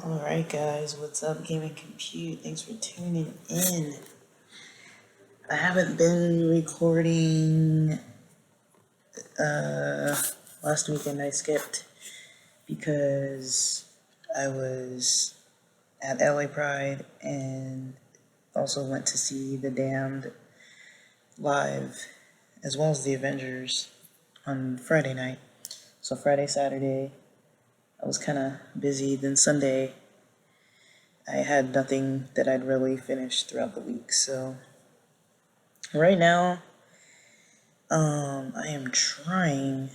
Alright guys, what's up Gaming Compute? Thanks for tuning in. I haven't been recording, last weekend I skipped because I was at LA Pride and also went to see The Damned live as well as the Avengers on Friday night. So Friday, Saturday, I was kind of busy. Then Sunday, I had nothing that I'd really finished throughout the week. So right now, I am trying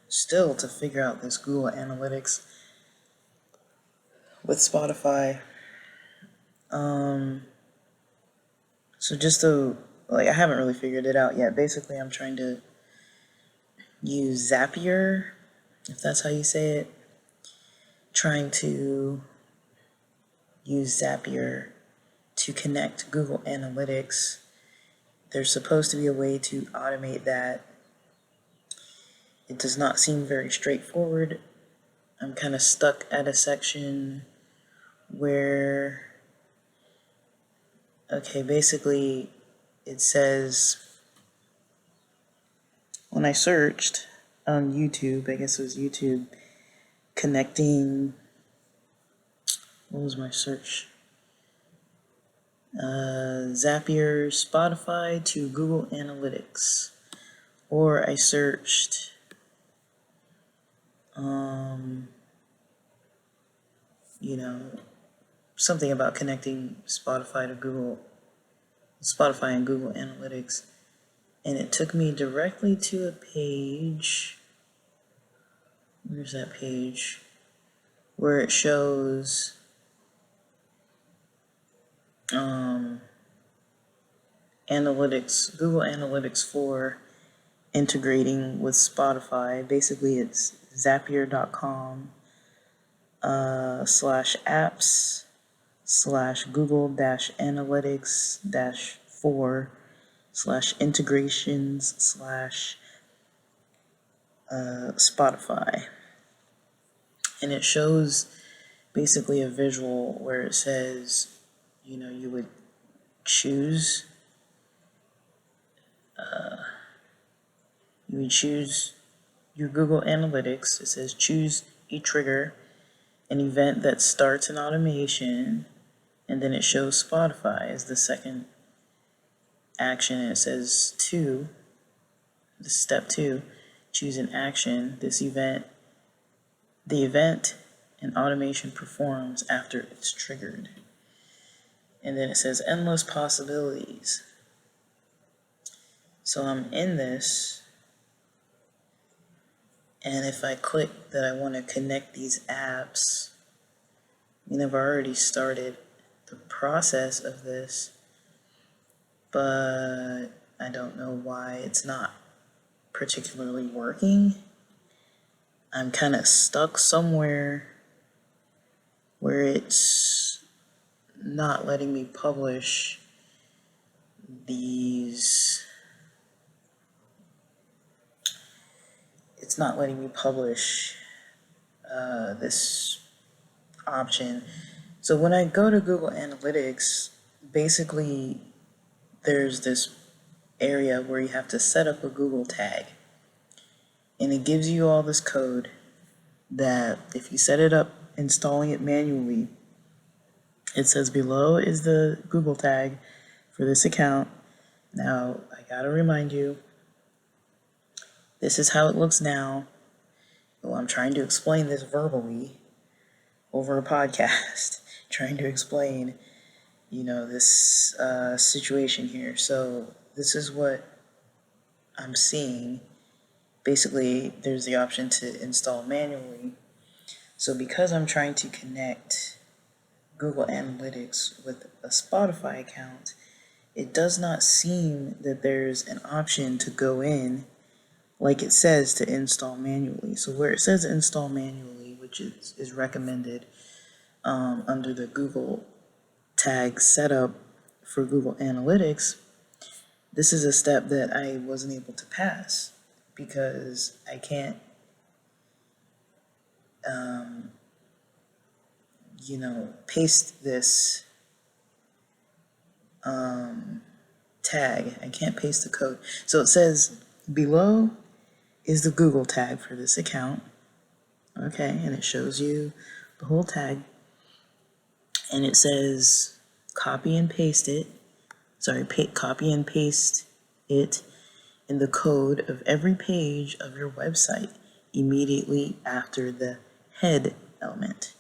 still to figure out this Google Analytics with Spotify. So just to, I haven't really figured it out yet. Basically, I'm trying to use ZAPIER, if that's how you say it. Trying to use ZAPIER to connect Google Analytics. There's supposed to be a way to automate that. It does not seem very straightforward. I'm kind of stuck at a section where, basically it says, when I searched on YouTube, I guess it was YouTube, connecting, what was my search? Zapier Spotify to Google Analytics. Or I searched something about connecting Spotify and Google Analytics, and it took me directly to a page. Where's that page? Where it shows analytics, Google Analytics for integrating with Spotify. Basically, it's zapier.com /apps /Google-Analytics-4 /integrations /Spotify. And it shows basically a visual where it says, you would choose your Google Analytics. It says choose a trigger, an event that starts an automation, and then it shows Spotify as the second action. And it says step 2, choose an action. The event and automation performs after it's triggered. And then it says endless possibilities. So I'm in this, and if I click that I want to connect these apps, I've already started the process of this, but I don't know why it's not particularly working. I'm kind of stuck somewhere where it's not letting me publish these. It's not letting me publish this option. So when I go to Google Analytics, basically there's this area where you have to set up a Google tag. And it gives you all this code that if you set it up, installing it manually, it says below is the Google tag for this account. Now, I gotta remind you, this is how it looks now. Well, I'm trying to explain this verbally over a podcast, trying to explain, this situation here. So this is what I'm seeing. Basically, there's the option to install manually. So because I'm trying to connect Google Analytics with a Spotify account, it does not seem that there's an option to go in like it says to install manually. So where it says install manually, which is recommended under the Google tag setup for Google Analytics, this is a step that I wasn't able to pass because I can't paste this tag. I can't paste the code. So it says below is the Google tag for this account. Okay, and it shows you the whole tag. And it says copy and paste it. Sorry, copy and paste it in the code of every page of your website immediately after the head element.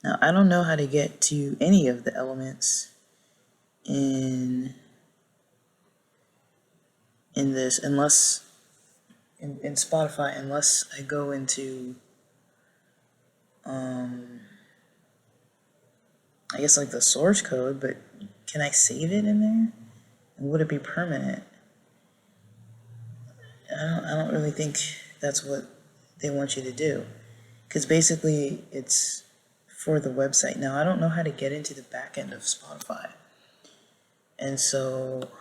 Now, I don't know how to get to any of the elements in this unless in Spotify, unless I go into I guess like the source code, but can I save it in there? And would it be permanent? I don't really think that's what they want you to do, because basically it's for the website. Now, I don't know how to get into the back end of Spotify, and so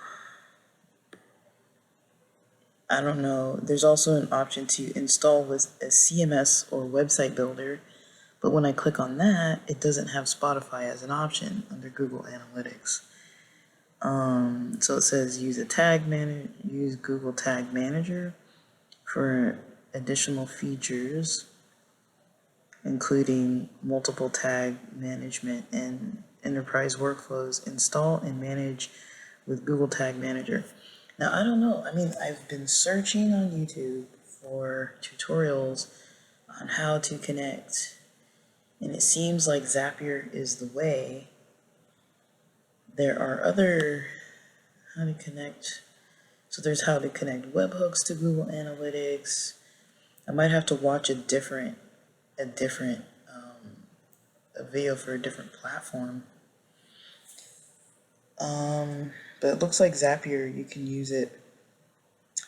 I don't know. There's also an option to install with a CMS or website builder, but when I click on that, it doesn't have Spotify as an option under Google Analytics. So it says use Google Tag Manager for additional features, including multiple tag management and enterprise workflows. Install and manage with Google Tag Manager. Now, I don't know. I mean, I've been searching on YouTube for tutorials on how to connect, and it seems like Zapier is the way. There are other how to connect. So there's how to connect webhooks to Google Analytics. I might have to watch a video for a different platform. But it looks like Zapier, you can use it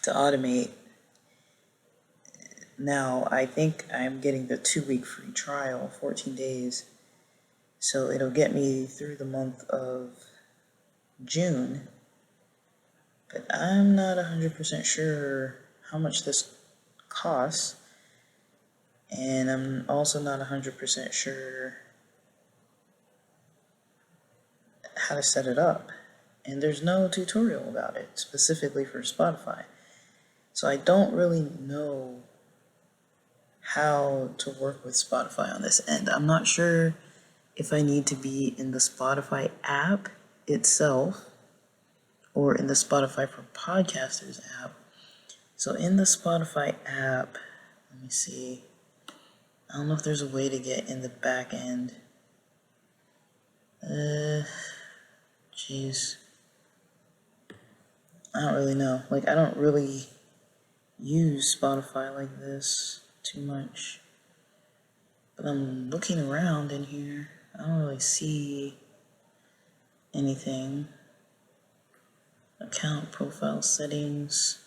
to automate. Now, I think I'm getting the 2-week free trial, 14 days. So it'll get me through the month of June. But I'm not 100% sure how much this costs. And I'm also not 100% sure how to set it up. And there's no tutorial about it specifically for Spotify. So I don't really know how to work with Spotify on this end. I'm not sure if I need to be in the Spotify app itself or in the Spotify for Podcasters app. So in the Spotify app, let me see. I don't know if there's a way to get in the back end. Jeez. I don't really know. Like, I don't really use Spotify like this too much. But I'm looking around in here. I don't really see anything. Account profile settings.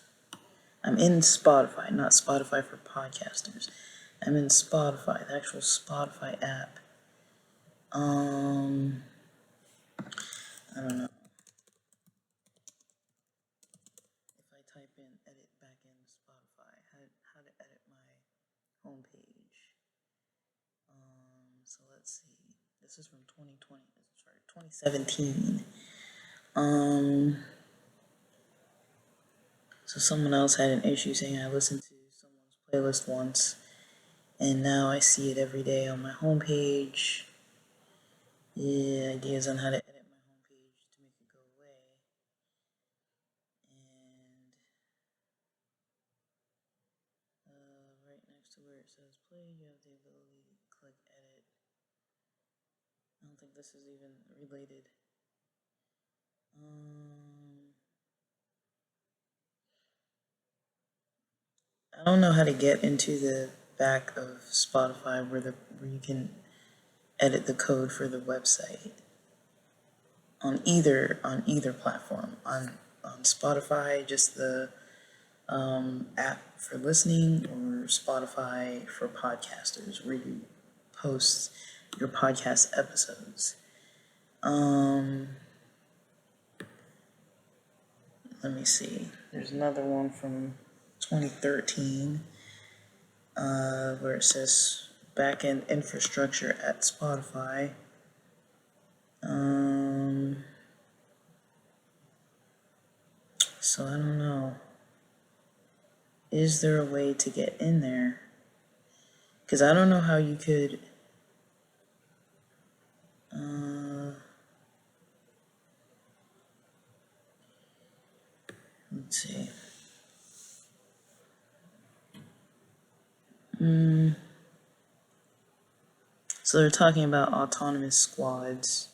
I'm in Spotify, not Spotify for Podcasters. I'm in Spotify, the actual Spotify app. I don't know. If I type in edit backend Spotify, how to edit my homepage. So let's see. This is from 2017. So someone else had an issue saying I listened to someone's playlist once, and now I see it every day on my homepage. Yeah, ideas on how to edit my homepage to make it go away. And right next to where it says play, you have the ability to click edit. I don't think this is even related. I don't know how to get into the back of Spotify where you can edit the code for the website on either platform. On Spotify, just the app for listening, or Spotify for podcasters, where you post your podcast episodes. Let me see. There's another one from 2013 where it says backend infrastructure at Spotify. So I don't know. Is there a way to get in there? Because I don't know how you could. Let's see. So they're talking about autonomous squads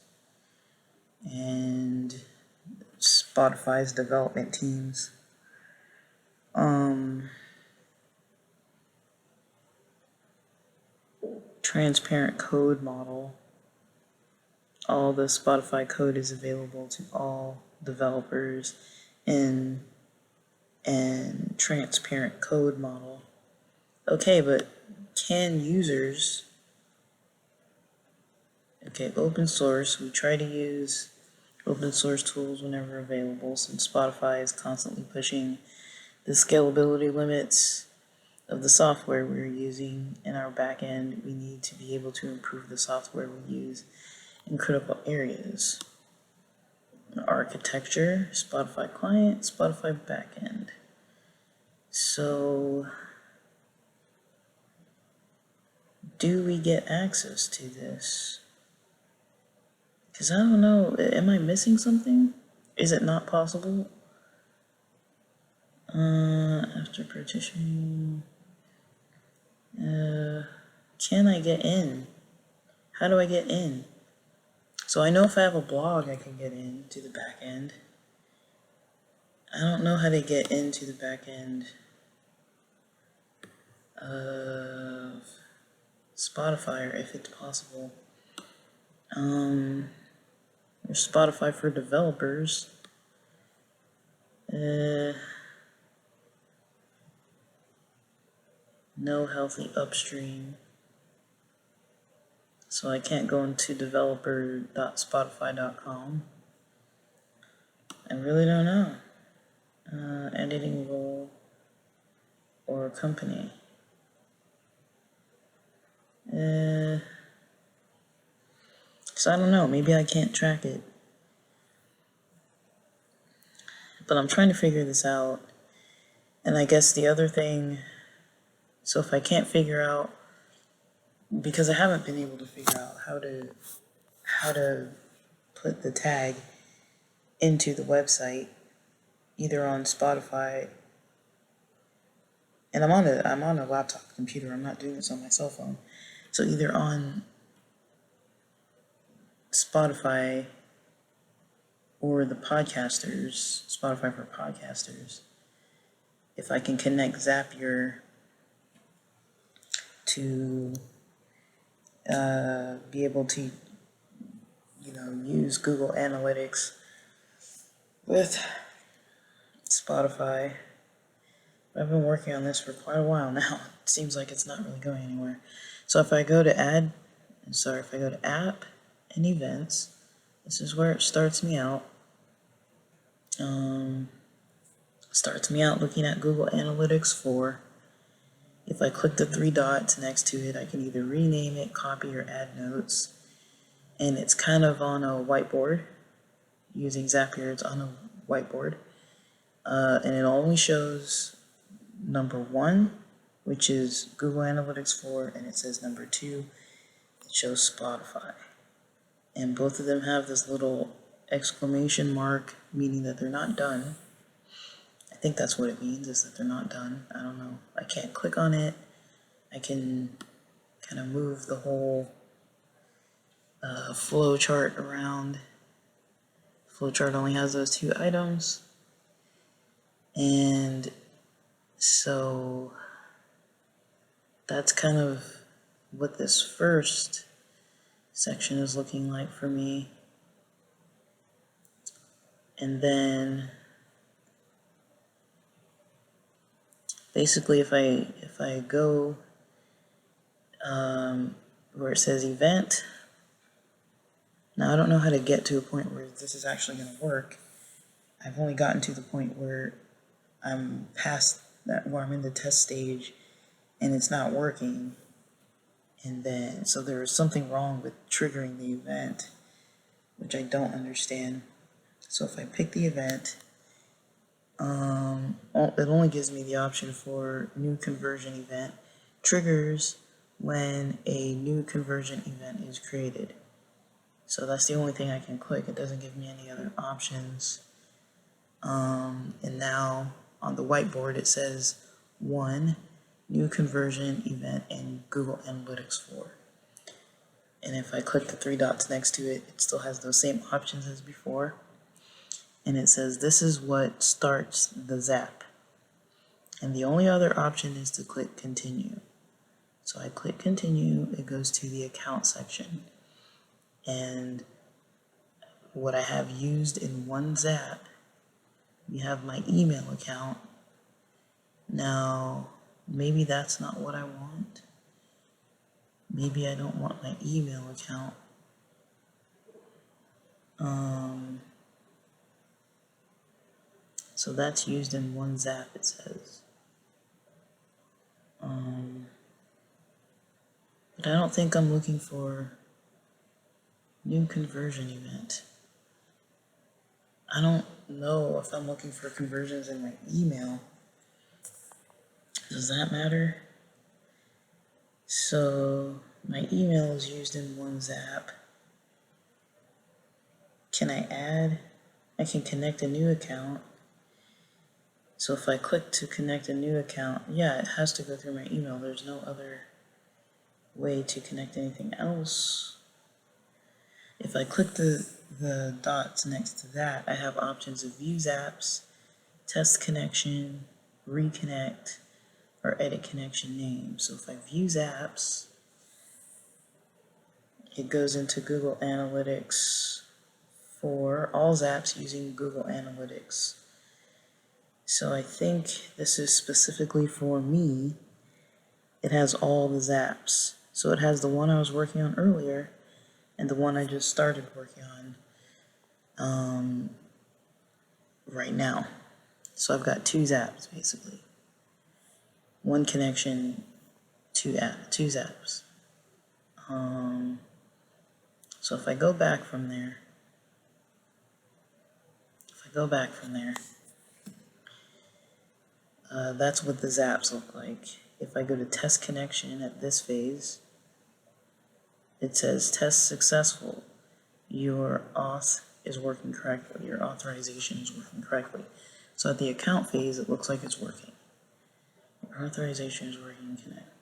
and Spotify's development teams. Transparent code model. All the Spotify code is available to all developers and transparent code model. Okay, but can users, okay, open source, we try to use open source tools whenever available, since Spotify is constantly pushing the scalability limits of the software we're using in our backend. We need to be able to improve the software we use in critical areas. Architecture, Spotify client, Spotify backend. So, do we get access to this? Because I don't know, am I missing something? Is it not possible? After partitioning, can I get in? How do I get in? So I know if I have a blog, I can get into the back end. I don't know how to get into the back end of Spotify, or if it's possible. There's Spotify for developers. No healthy upstream. So I can't go into developer.spotify.com. I really don't know. Editing role or company. So I don't know, maybe I can't track it. But I'm trying to figure this out. And I guess the other thing, so if I can't figure out, because I haven't been able to figure out how to put the tag into the website, either on Spotify, and I'm on a laptop computer, I'm not doing this on my cell phone. So either on Spotify or the podcasters, Spotify for podcasters, if I can connect Zapier to be able to, use Google Analytics with Spotify. I've been working on this for quite a while now. It seems like it's not really going anywhere. So if I go to app and events, this is where it starts me out. Starts me out looking at Google Analytics 4. If I click the 3 dots next to it, I can either rename it, copy, or add notes. And it's kind of on a whiteboard. Using Zapier, it's on a whiteboard. And it only shows number 1, which is Google Analytics 4, and it says number 2, it shows Spotify. And both of them have this little exclamation mark, meaning that they're not done. I think that's what it means, is that they're not done. I don't know. I can't click on it. I can kind of move the whole flow chart around. Flow chart only has those 2 items. And so that's kind of what this first section is looking like for me. And then basically if I go where it says event, now I don't know how to get to a point where this is actually going to work. I've only gotten to the point where I'm past that, where I'm in the test stage and it's not working. And then, so there was something wrong with triggering the event, which I don't understand. So if I pick the event, it only gives me the option for new conversion event triggers when a new conversion event is created. So that's the only thing I can click. It doesn't give me any other options. And now on the whiteboard it says 1 new conversion event in Google Analytics 4. And if I click the 3 dots next to it, it still has those same options as before. And it says this is what starts the zap. And the only other option is to click continue. So I click continue, it goes to the account section. And what I have used in one zap, we have my email account. Now, maybe that's not what I want. Maybe I don't want my email account. So that's used in one zap, it says. But I don't think I'm looking for new conversion event. I don't know if I'm looking for conversions in my email. Does that matter? So my email is used in one zap. Can I add? I can connect a new account. So if I click to connect a new account, yeah, it has to go through my email. There's no other way to connect anything else. If I click the dots next to that, I have options of view zaps, test connection, reconnect, or edit connection name. So if I view zaps, it goes into Google Analytics for all zaps using Google Analytics. So I think this is specifically for me. It has all the zaps. So it has the one I was working on earlier and the one I just started working on right now. So I've got 2 zaps basically. 1 connection, 2 zaps. So if I go back from there, that's what the zaps look like. If I go to test connection at this phase, it says test successful. Your auth is working correctly. Your authorization is working correctly. So at the account phase, it looks like it's working. Your authorization is working. Connect.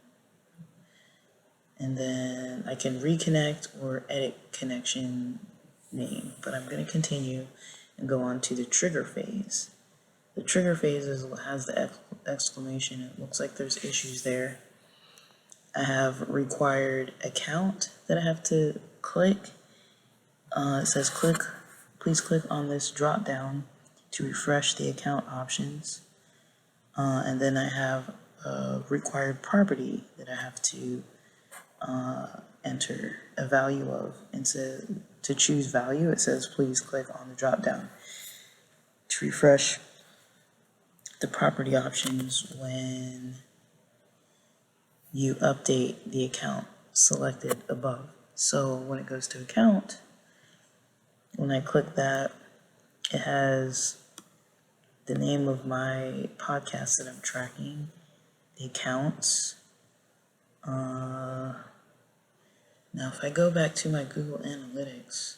And then I can reconnect or edit connection name, but I'm going to continue and go on to the trigger phase. The trigger phase has the exclamation. It looks like there's issues there. I have required account that I have to click. It says please click on this drop down to refresh the account options. And then I have a required property that I have to enter a value of. And to choose value, it says please click on the drop down to refresh the property options when you update the account selected above. So when it goes to account, when I click that, it has the name of my podcast that I'm tracking, the accounts. Now if I go back to my Google Analytics,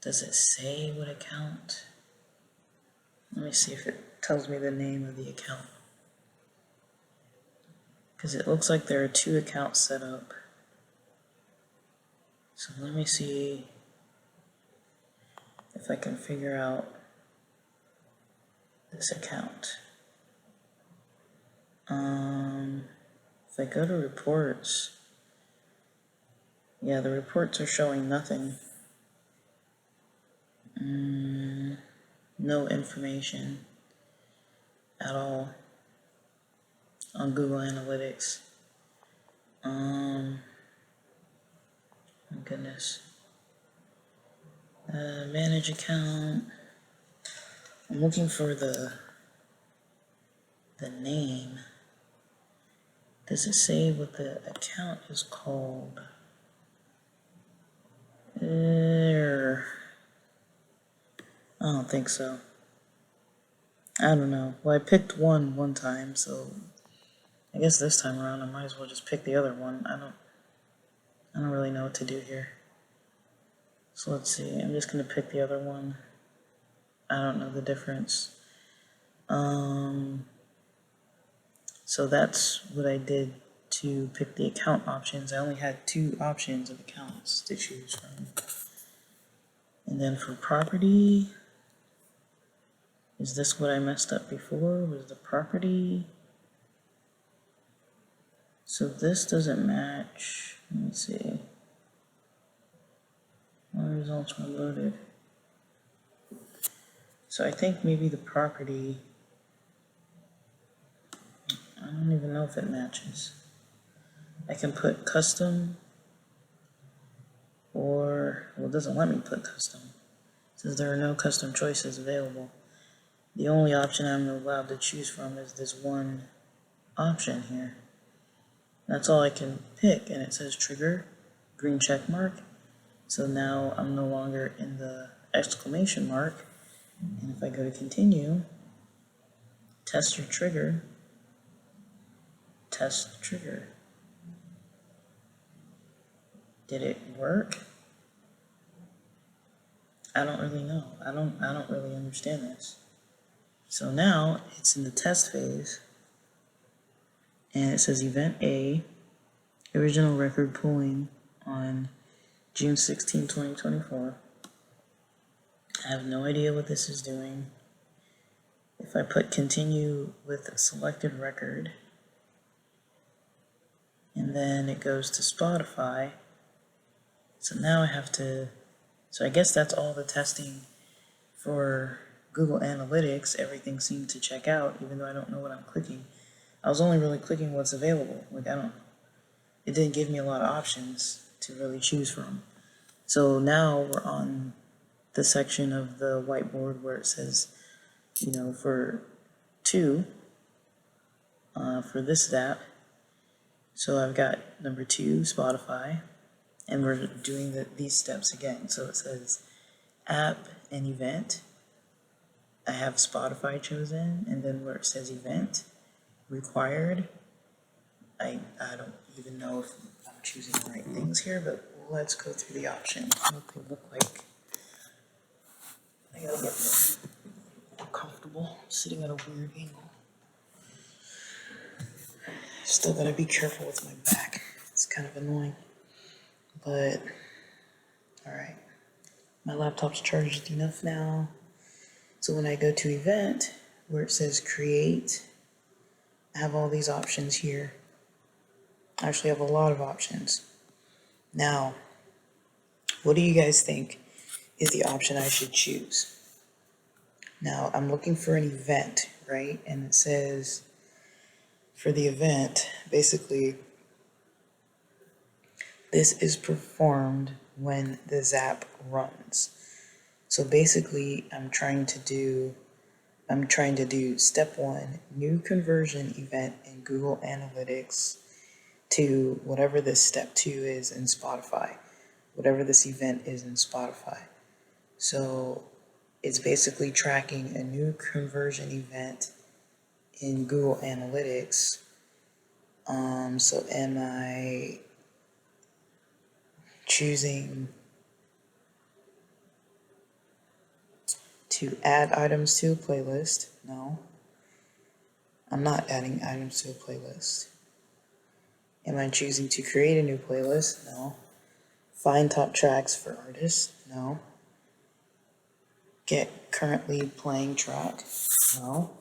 does it say what account? Let me see if it tells me the name of the account. Because it looks like there are 2 accounts set up. So let me see if I can figure out this account. If I go to reports, yeah, the reports are showing nothing. No information at all on Google Analytics. My goodness. Manage account. I'm looking for the name. Does it say what the account is called? I don't think so. I don't know. Well, I picked one time, so I guess this time around I might as well just pick the other one. I don't really know what to do here. So let's see. I'm just gonna pick the other one. I don't know the difference. So that's what I did to pick the account options. I only had 2 options of accounts to choose from. And then for property, is this what I messed up before? Was the property? So this doesn't match. Let me see. All results were loaded. So I think maybe the property, I don't even know if it matches. I can put custom, or, well, it doesn't let me put custom. It says there are no custom choices available. The only option I'm allowed to choose from is this one option here. That's all I can pick, and it says trigger, green check mark. So now I'm no longer in the exclamation mark. And if I go to continue, test your trigger, test the trigger. Did it work? I don't really know. I don't really understand this. So now it's in the test phase, and it says event A, original record pulling on June 16, 2024. I have no idea what this is doing. If I put continue with selected record, and then it goes to Spotify, so now I have to, so I guess that's all the testing for Google Analytics. Everything seemed to check out, even though I don't know what I'm clicking. I was only really clicking what's available. Like, it didn't give me a lot of options to really choose from. So now we're on the section of the whiteboard where it says, you know, for 2, for this ZAP. So I've got number 2, Spotify, and we're doing these steps again. So it says app and event. I have Spotify chosen, and then where it says event, required, I don't even know if I'm choosing the right things here, but let's go through the options. What they look like. I gotta get more comfortable. I'm sitting at a weird angle. Still gotta be careful with my back. It's kind of annoying. But, alright. My laptop's charged enough now. So when I go to event, where it says create, I have all these options here. I actually have a lot of options. Now, what do you guys think is the option I should choose? Now, I'm looking for an event, right? And it says, for the event, basically, this is performed when the ZAP runs. So basically, I'm trying to do step 1, new conversion event in Google Analytics to whatever this step 2 is in Spotify, whatever this event is in Spotify. So it's basically tracking a new conversion event in Google Analytics. So am I choosing to add items to a playlist? No. I'm not adding items to a playlist. Am I choosing to create a new playlist? No. Find top tracks for artists? No. Get currently playing track? No.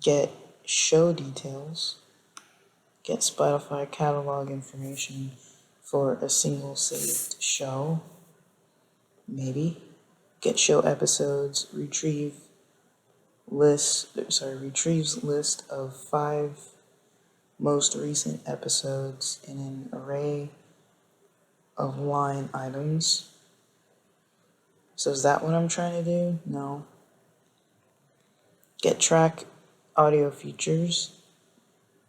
Get show details? Get Spotify catalog information for a single saved show? Maybe. Get show episodes, retrieves list of 5 most recent episodes in an array of line items. So is that what I'm trying to do? No. Get track audio features.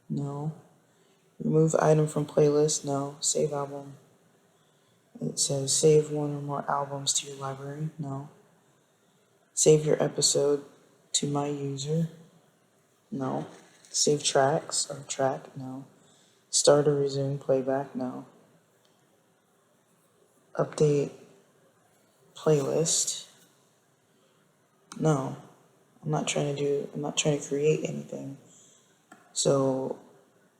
No. Remove item from playlist? No. Save album. It says save one or more albums to your library? No. Save your episode to my user? No. Save tracks or track? No. Start or resume playback? No. Update playlist? No. I'm not trying to create anything. So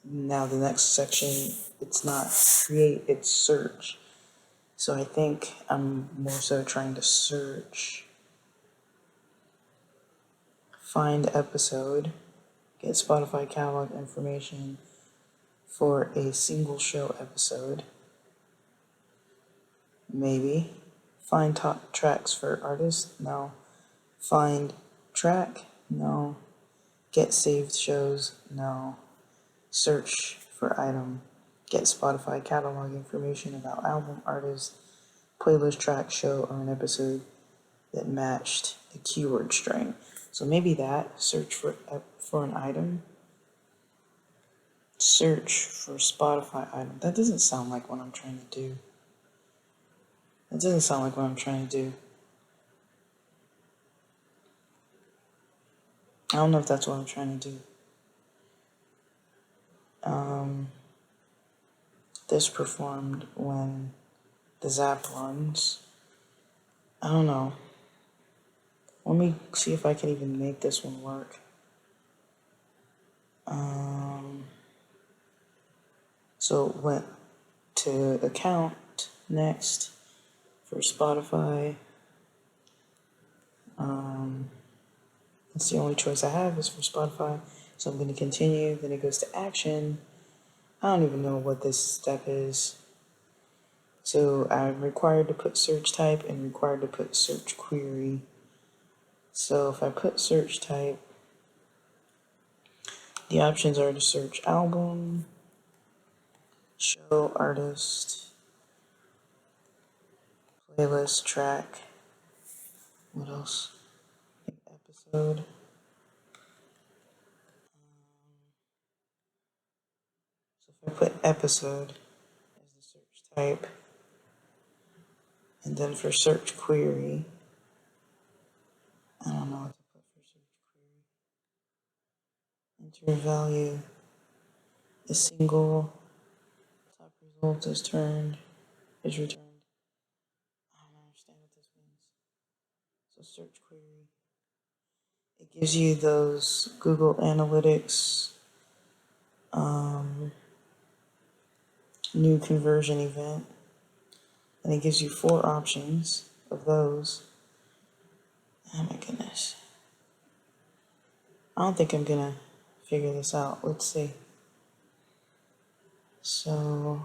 now the next section, it's not create, it's search. So I think I'm more so trying to search, find episode, get Spotify catalog information for a single show episode. Maybe. Find top tracks for artists? No. Find track? No. Get saved shows? No. Search for item. Get Spotify catalog information about album, artist, playlist, track, show, or an episode that matched a keyword string. So maybe that, search for an item. Search for Spotify item. That doesn't sound like what I'm trying to do. That doesn't sound like what I'm trying to do. I don't know if that's what I'm trying to do. This performed when the zap runs. I don't know. Let me see if I can even make this one work. So it went to account next for Spotify. That's the only choice I have is for Spotify. So I'm going to continue. Then it goes to action. I don't even know what this step is. So I'm required to put search type and required to put search query. So if I put search type, the options are to search album, show, artist, playlist, track, what else? Episode. So if I put episode as the search type, and then for search query, I don't know what to put for search query. Enter value, a single, top result is returned. I don't understand what this means. So search query. It gives you those Google Analytics new conversion event, and it gives you 4 options of those. Oh my goodness. I don't think I'm gonna figure this out. Let's see. So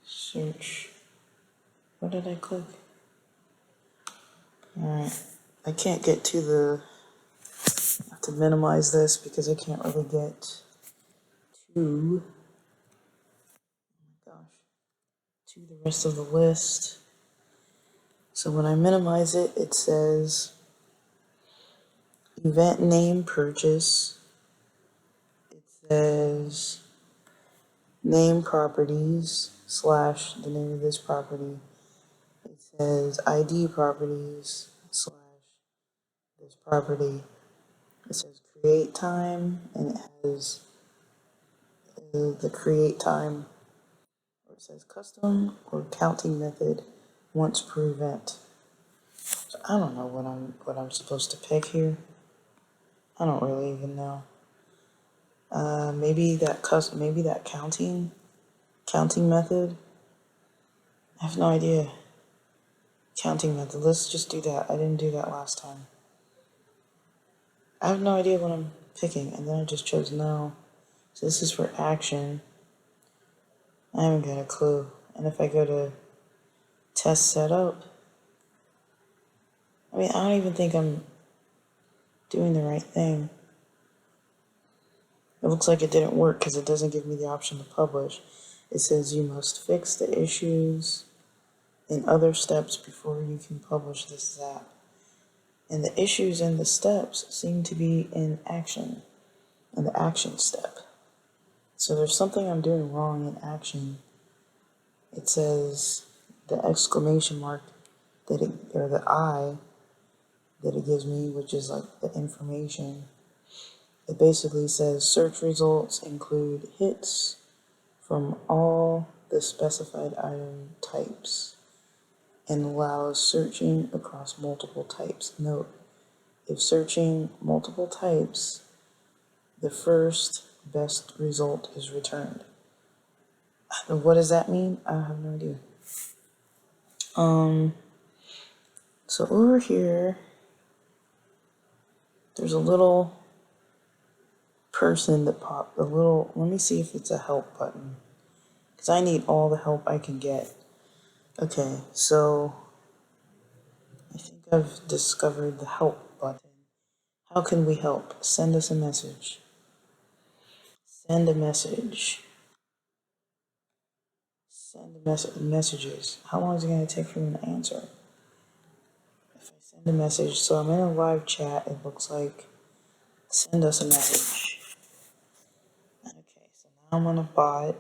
search. What did I click? Alright. I can't get to the, I have to minimize this because I can't really get to, oh my gosh, to the rest of the list. So when I minimize it, it says event name purchase. It says name properties / the name of this property. It says ID properties / this property. It says create time, and it has the create time, or it says custom or counting method once per event. So I don't know what I'm supposed to pick here. I don't really even know. Maybe that counting method. I have no idea. Counting method. Let's just do that. I didn't do that last time. I have no idea what I'm picking, and then I just chose no. So this is for action. I haven't got a clue. And if I go to test setup, I mean, I don't even think I'm doing the right thing. It looks like it didn't work because it doesn't give me the option to publish. It says you must fix the issues and other steps before you can publish this zap. And the issues in the steps seem to be in action, in the action step. So there's something I'm doing wrong in action. It says the exclamation mark that it, or the I that it gives me, which is like the information. It basically says search results include hits from all the specified item types and allows searching across multiple types. Note, if searching multiple types, the first best result is returned. What does that mean? I have no idea. So over here, there's a little person that popped, let me see if it's a help button, because I need all the help I can get. Okay, so I think I've discovered the help button. How can we help? Send us a message. Send a message. Send a messages. How long is it going to take for them to answer? If I send a message, so I'm in a live chat, it looks like send us a message. Okay, so now I'm on a bot.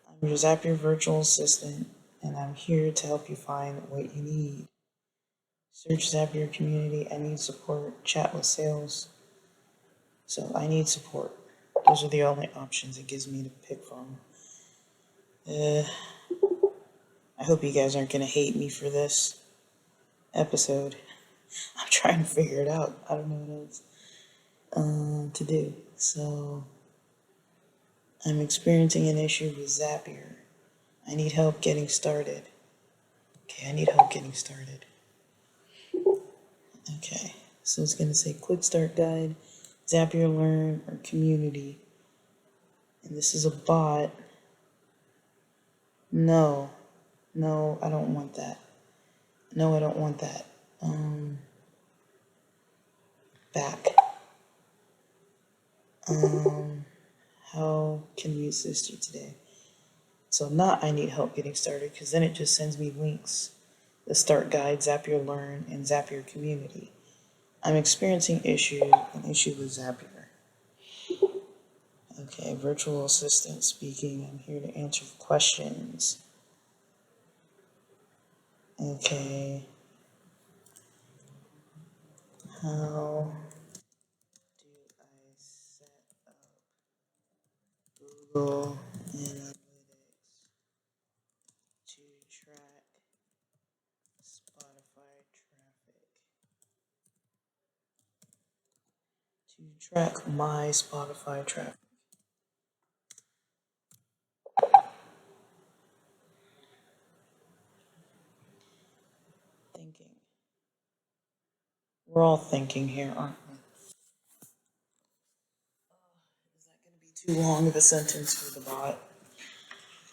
I'm your ZAPIER virtual assistant, and I'm here to help you find what you need. Search ZAPIER community, I need support, chat with sales. So I need support. Those are the only options it gives me to pick from. I hope you guys aren't gonna hate me for this episode. I'm trying to figure it out. I don't know what else to do. So I'm experiencing an issue with ZAPIER. I need help getting started. Okay, I need help getting started. Okay, so it's gonna say quick start guide, ZAPIER learn, or community. And this is a bot. No, I don't want that. No, I don't want that. Back. How can we assist you today? So not I need help getting started, because then it just sends me links. The start guide, ZAPIER learn, and ZAPIER community. I'm experiencing an issue with ZAPIER. Okay, virtual assistant speaking. I'm here to answer questions. Okay. How do I set up Google Analytics to track Spotify traffic? To track my Spotify traffic. Thinking. We're all thinking here, aren't we? Is that going to be too long of a sentence for the bot?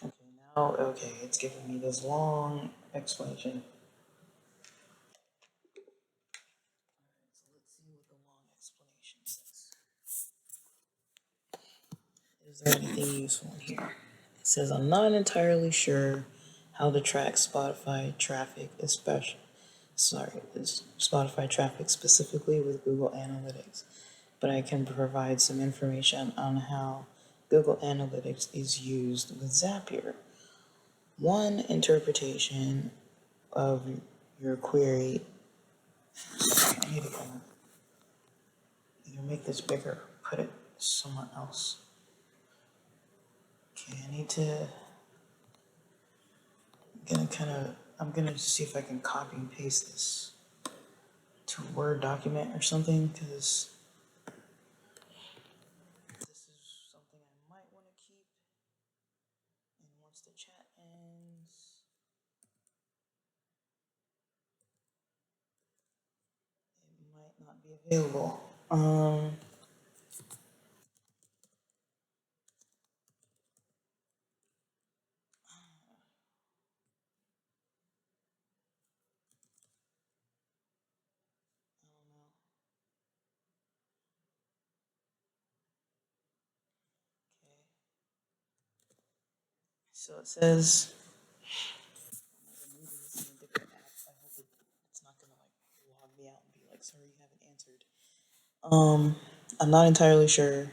Okay, now, okay, it's giving me this long explanation. Alright, so let's see what the long explanation says. Is there anything useful in here? It says, I'm not entirely sure how to track Spotify traffic, Spotify traffic specifically with Google Analytics, but I can provide some information on how Google Analytics is used with ZAPIER. One interpretation of your query, I need to either make this bigger, put it somewhere else. Okay, I'm gonna see if I can copy and paste this to a Word document or something, because this is something I might want to keep. And once the chat ends, it might not be available. So it says, I hope it's not gonna like log me out Sorry, you haven't answered. I'm not entirely sure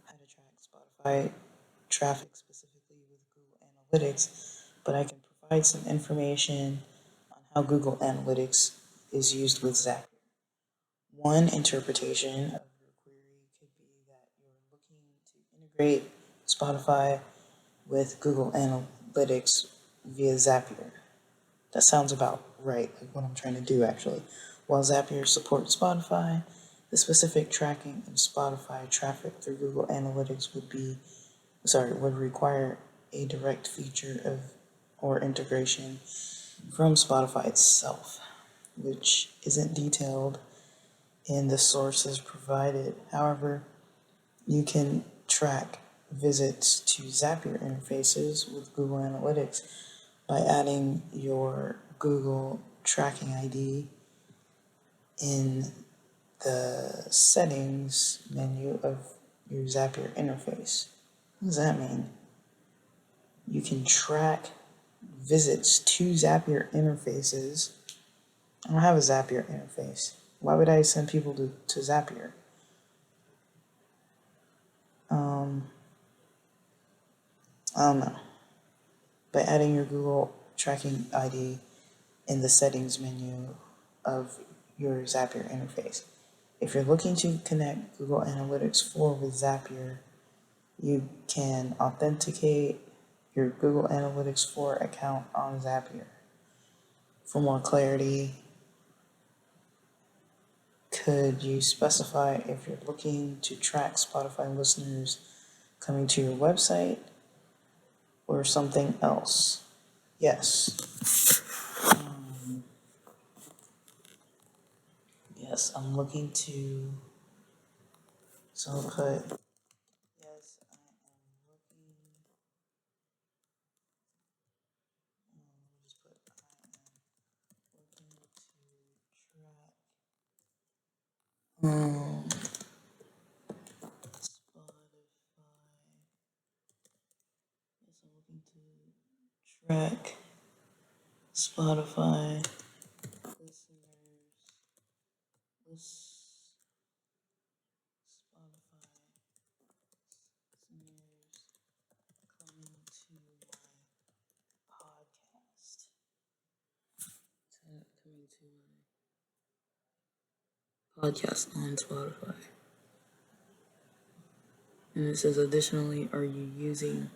how to track Spotify traffic specifically with Google Analytics, but I can provide some information on how Google Analytics is used with Zapier. One interpretation of your query could be that you're looking to integrate Spotify with Google Analytics via Zapier. That sounds about right, like what I'm trying to do actually. While Zapier supports Spotify, the specific tracking of Spotify traffic through Google Analytics would require a direct feature of or integration from Spotify itself, which isn't detailed in the sources provided. However, you can track visits to Zapier interfaces with Google Analytics by adding your Google tracking ID in the settings menu of your Zapier interface. What does that mean? You can track visits to Zapier interfaces. I don't have a Zapier interface. Why would I send people to Zapier? I don't know. By adding your Google tracking ID in the settings menu of your Zapier interface. If you're looking to connect Google Analytics 4 with Zapier, you can authenticate your Google Analytics 4 account on Zapier. For more clarity, could you specify if you're looking to track Spotify listeners coming to your website or something else? Yes. Yes, I'm looking to. So I'll put. Yes, I am looking. Let me just put. I am looking to track. Spotify. Yes, I'm looking to track Spotify listeners. Spotify listeners coming to my podcast. Coming to my podcast on Spotify. And it says, additionally, are you using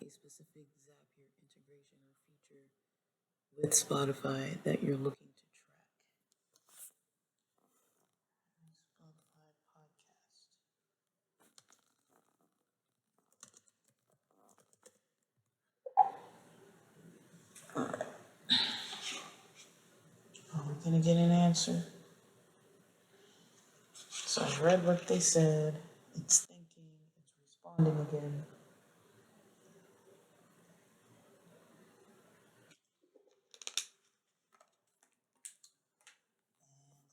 a specific Zapier integration or feature with Spotify that you're looking to track? Spotify podcast. Are we gonna get an answer? So I read what they said. It's thinking. It's responding again.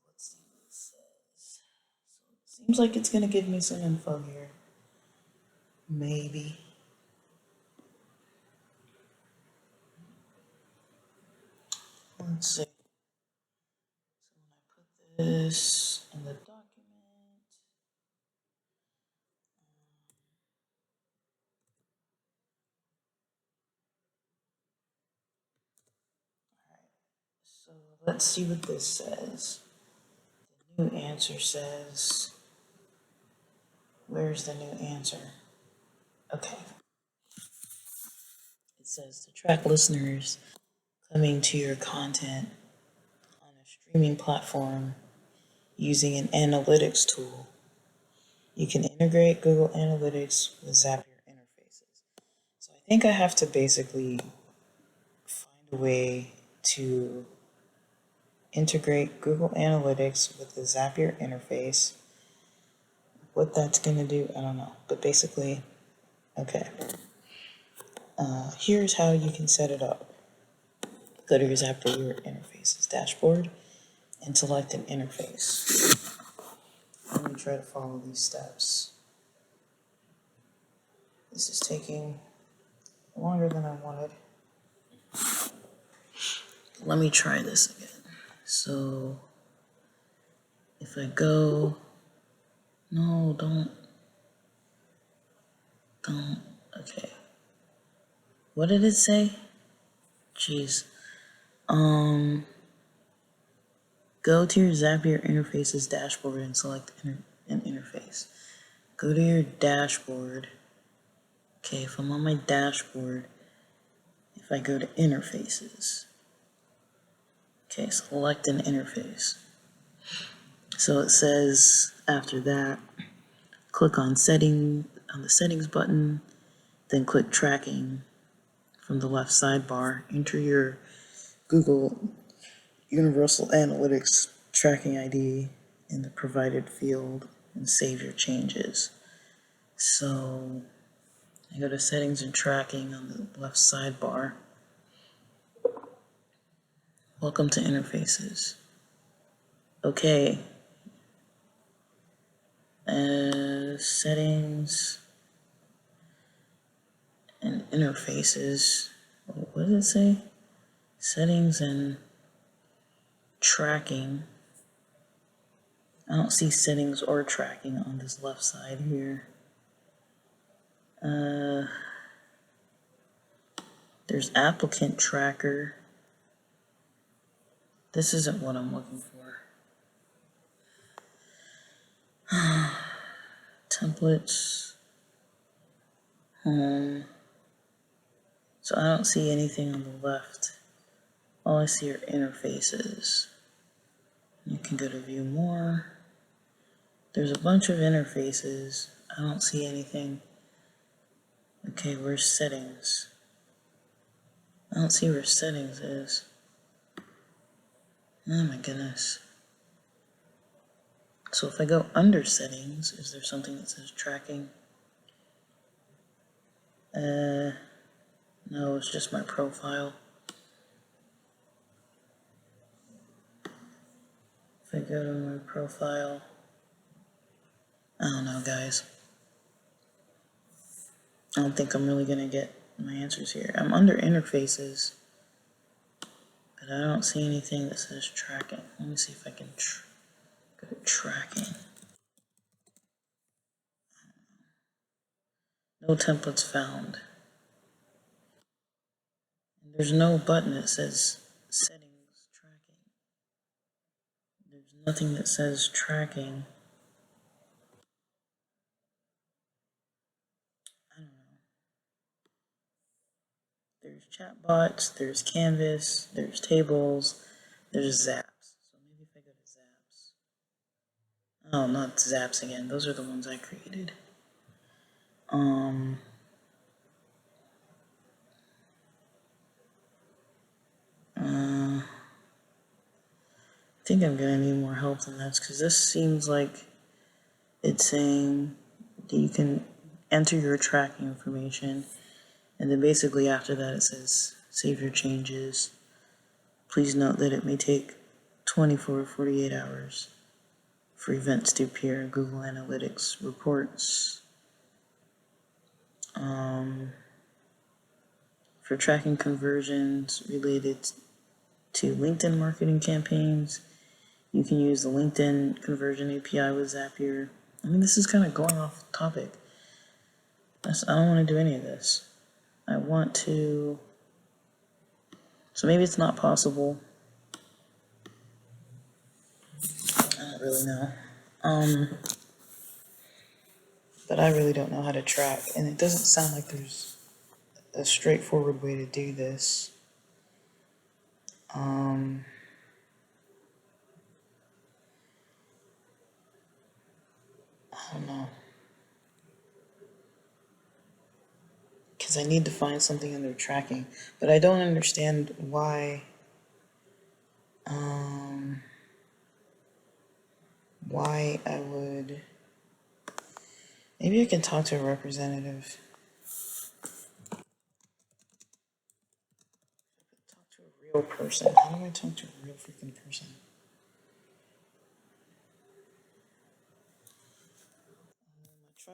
Let's see what it says. So it seems like it's gonna give me some info here. Maybe. Let's see. So when I put this in the document, so let's see what this says. The new answer says, where's the new answer? Okay. It says to track listeners coming to your content on a streaming platform using an analytics tool. You can integrate Google Analytics with Zapier interfaces. So I think I have to basically find a way to integrate Google Analytics with the Zapier interface. What that's going to do, I don't know. But basically, okay. Here's how you can set it up. Go to your Zapier interfaces dashboard and select an interface. Let me try to follow these steps. This is taking longer than I wanted. Let me try this again. So If I go, no, don't, okay. What did it say? Jeez. Go to your ZAPIER interfaces dashboard and select an interface. Go to your dashboard. Okay, if I'm on my dashboard, if I go to interfaces, okay, select an interface. So it says after that, click on the settings button, then click tracking from the left sidebar. Enter your Google Universal Analytics tracking ID in the provided field and save your changes. So I go to settings and tracking on the left sidebar. Welcome to interfaces. Okay. Settings and interfaces. What does it say? Settings and tracking. I don't see settings or tracking on this left side here. There's applicant tracker. This isn't what I'm looking for. Templates. Home. So I don't see anything on the left. All I see are interfaces. You can go to view more. There's a bunch of interfaces. I don't see anything. Okay, where's settings? I don't see where settings is. Oh my goodness. So if I go under settings, is there something that says tracking? No, it's just my profile. If I go to my profile, I don't know, guys. I don't think I'm really gonna get my answers here. I'm under interfaces, but I don't see anything that says tracking. Let me see if I can go to tracking. No templates found. And there's no button that says settings tracking. There's nothing that says tracking. I don't know. There's chatbots, there's Canvas, there's tables, there's Zaps. So maybe if I go to Zaps. Oh, not Zaps again. Those are the ones I created. I think I'm gonna need more help than this because this seems like it's saying that you can enter your tracking information, and then basically after that it says save your changes. Please note that it may take 24 to 48 hours for events to appear in Google Analytics reports. For tracking conversions related to LinkedIn marketing campaigns, you can use the LinkedIn conversion API with Zapier. I mean, this is kind of going off topic. I don't want to do any of this. I want to, so maybe it's not possible. I don't really know. But I really don't know how to track, and it doesn't sound like there's a straightforward way to do this. I don't know. Because I need to find something under tracking, but I don't understand why I would. Maybe I can talk to a representative. Talk to a real person. How do I talk to a real freaking person?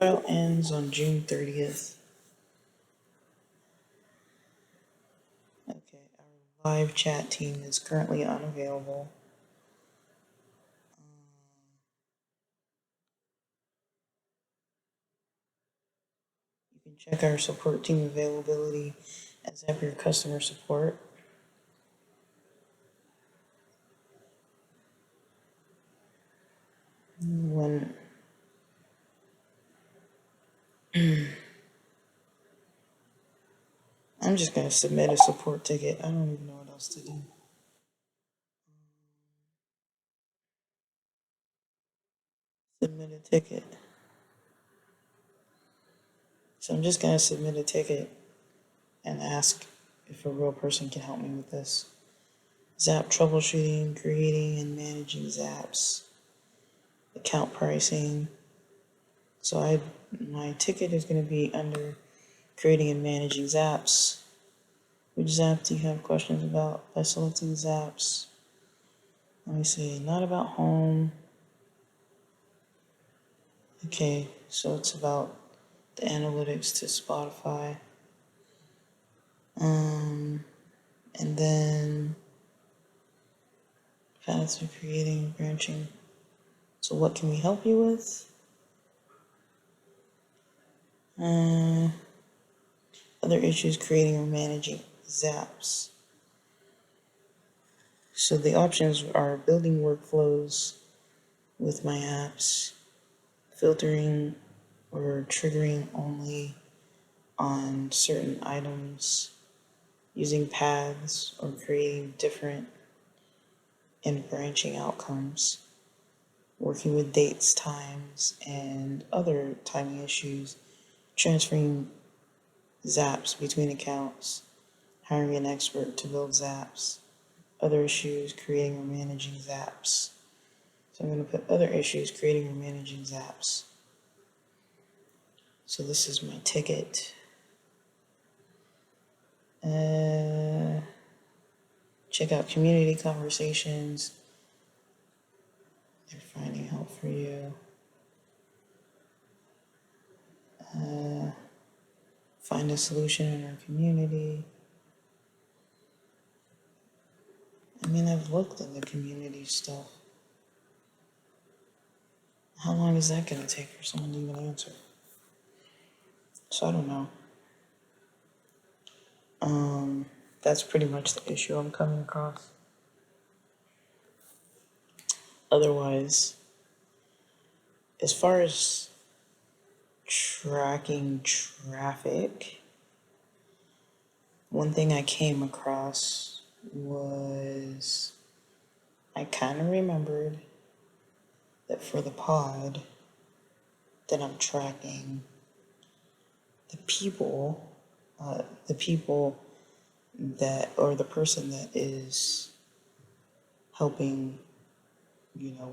My trial ends on June 30th. Okay, our live chat team is currently unavailable. check our support team availability at ZAPIER customer support. When I'm just gonna submit a support ticket. I don't even know what else to do. Submit a ticket. So I'm just gonna submit a ticket and ask if a real person can help me with this. Zap troubleshooting, creating and managing zaps, account pricing. So my ticket is going to be under creating and managing zaps. Which zap do you have questions about? By selecting zaps. Let me see, not about home. Okay, so it's about the analytics to Spotify. And then paths for creating and branching. So what can we help you with? Other issues creating or managing zaps. So the options are building workflows with my apps, filtering or triggering only on certain items, using paths or creating different and branching outcomes, working with dates, times, and other timing issues, transferring zaps between accounts, hiring an expert to build zaps, other issues, creating or managing zaps. So I'm going to put other issues, creating or managing zaps. So this is my ticket. Check out community conversations. They're finding help for you. Find a solution in our community. I mean, I've looked at the community stuff. How long is that going to take for someone to even answer? So I don't know. That's pretty much the issue I'm coming across. Otherwise, as far as tracking traffic, one thing I came across was I kind of remembered that for the pod that I'm tracking, the people that, or the person that is helping,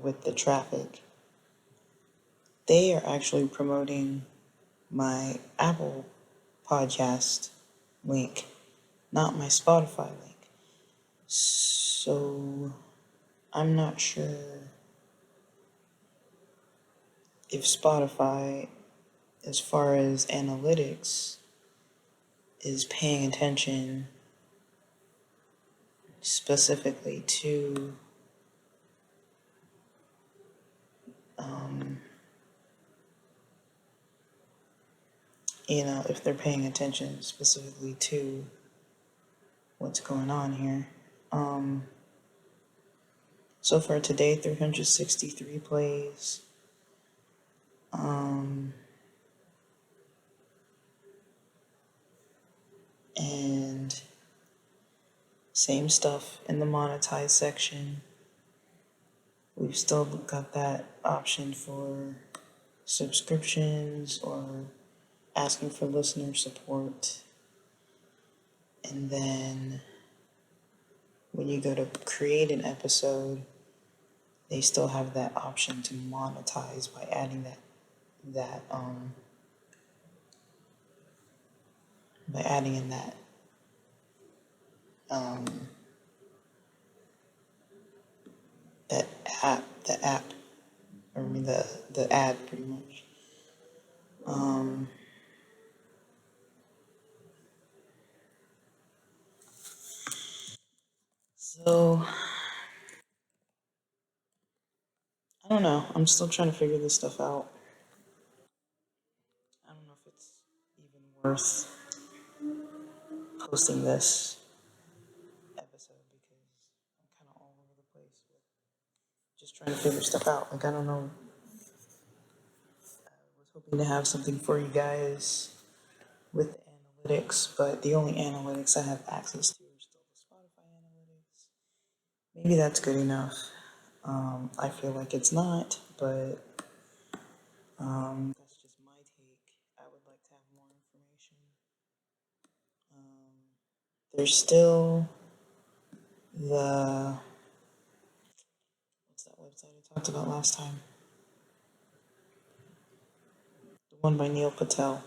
with the traffic, they are actually promoting my Apple podcast link, not my Spotify link. So I'm not sure if Spotify, as far as analytics, is paying attention specifically to if they're paying attention specifically to what's going on here. So far today, 363 plays. And same stuff in the monetize section. We've still got that option for subscriptions or asking for listener support. And then when you go to create an episode, they still have that option to monetize by adding that by adding in that the app, or I mean the ad pretty much. So I don't know. I'm still trying to figure this stuff out. I don't know if it's even worth posting this episode because I'm kind of all over the place with just trying to figure stuff out. Like, I don't know. I was hoping to have something for you guys with analytics, but the only analytics I have access to are still the Spotify analytics. Maybe that's good enough. I feel like it's not, but that's just my take. I would like to have more information. There's still what's that website I talked about last time? The one by Neil Patel.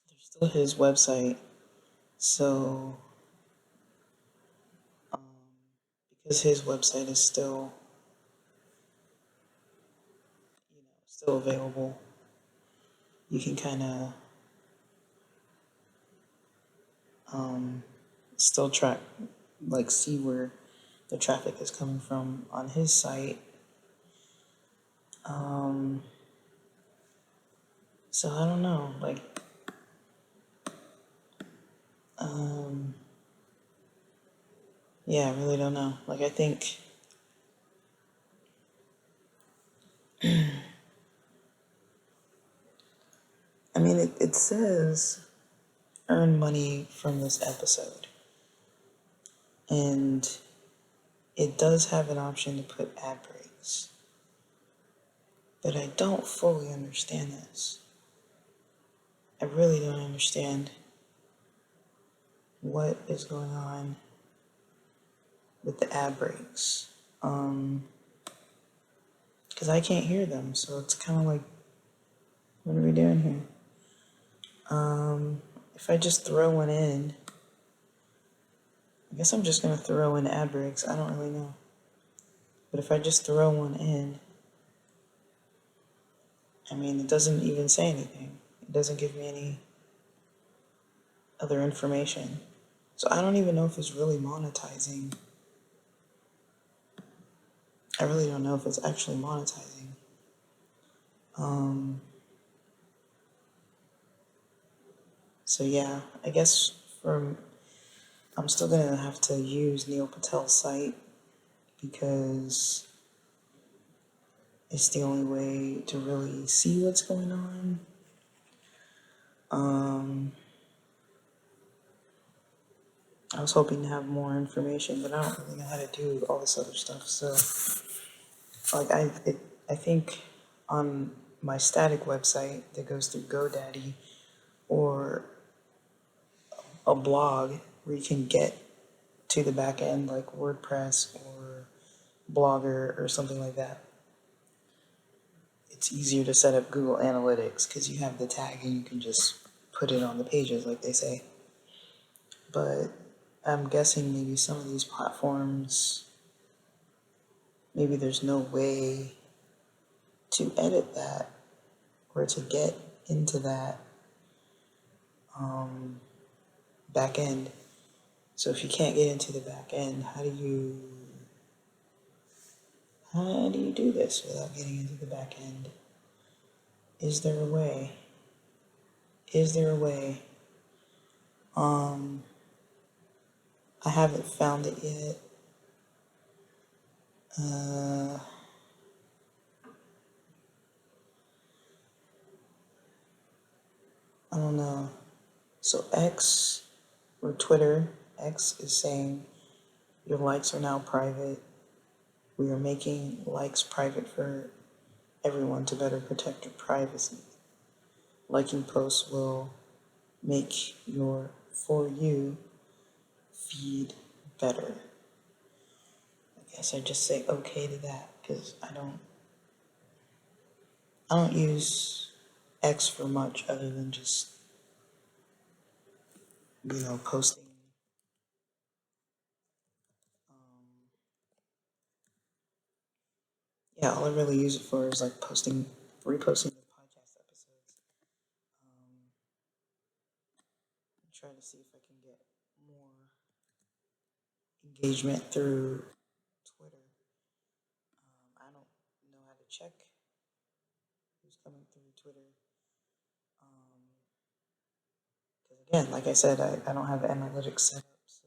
There's still his website. So, because his website is still, still available, you can kind of still track, like, see where the traffic is coming from on his site. So I don't know, like, yeah, I really don't know. Like, I think, I mean, it says earn money from this episode. And it does have an option to put ad breaks. But I don't fully understand this. I really don't understand what is going on with the ad breaks. Because I can't hear them, so it's kind of like, what are we doing here? If I just throw one in, I guess I'm just going to throw in ad breaks. I don't really know. But if I just throw one in, I mean, it doesn't even say anything. It doesn't give me any other information. So I don't even know if it's really monetizing. I really don't know if it's actually monetizing. So yeah, I guess I'm still gonna have to use Neil Patel's site because it's the only way to really see what's going on. I was hoping to have more information, but I don't really know how to do all this other stuff. So, like, I think on my static website that goes through GoDaddy or a blog where you can get to the back end, like WordPress or Blogger or something like that, it's easier to set up Google Analytics because you have the tag and you can just put it on the pages, like they say. But I'm guessing maybe some of these platforms, maybe there's no way to edit that or to get into that back end. So if you can't get into the back end, how do you do this without getting into the back end? Is there a way? Is there a way? I haven't found it yet. I don't know. So X or Twitter, X is saying your likes are now private. We are making likes private for everyone to better protect your privacy. Liking posts will make your For You feed better. I guess I just say okay to that because I don't use X for much other than just, posting. Yeah, all I really use it for is like reposting the podcast episodes. Try to see if I can get more engagement through Twitter. I don't know how to check who's coming through Twitter. Again, like I said, I don't have analytics set up, so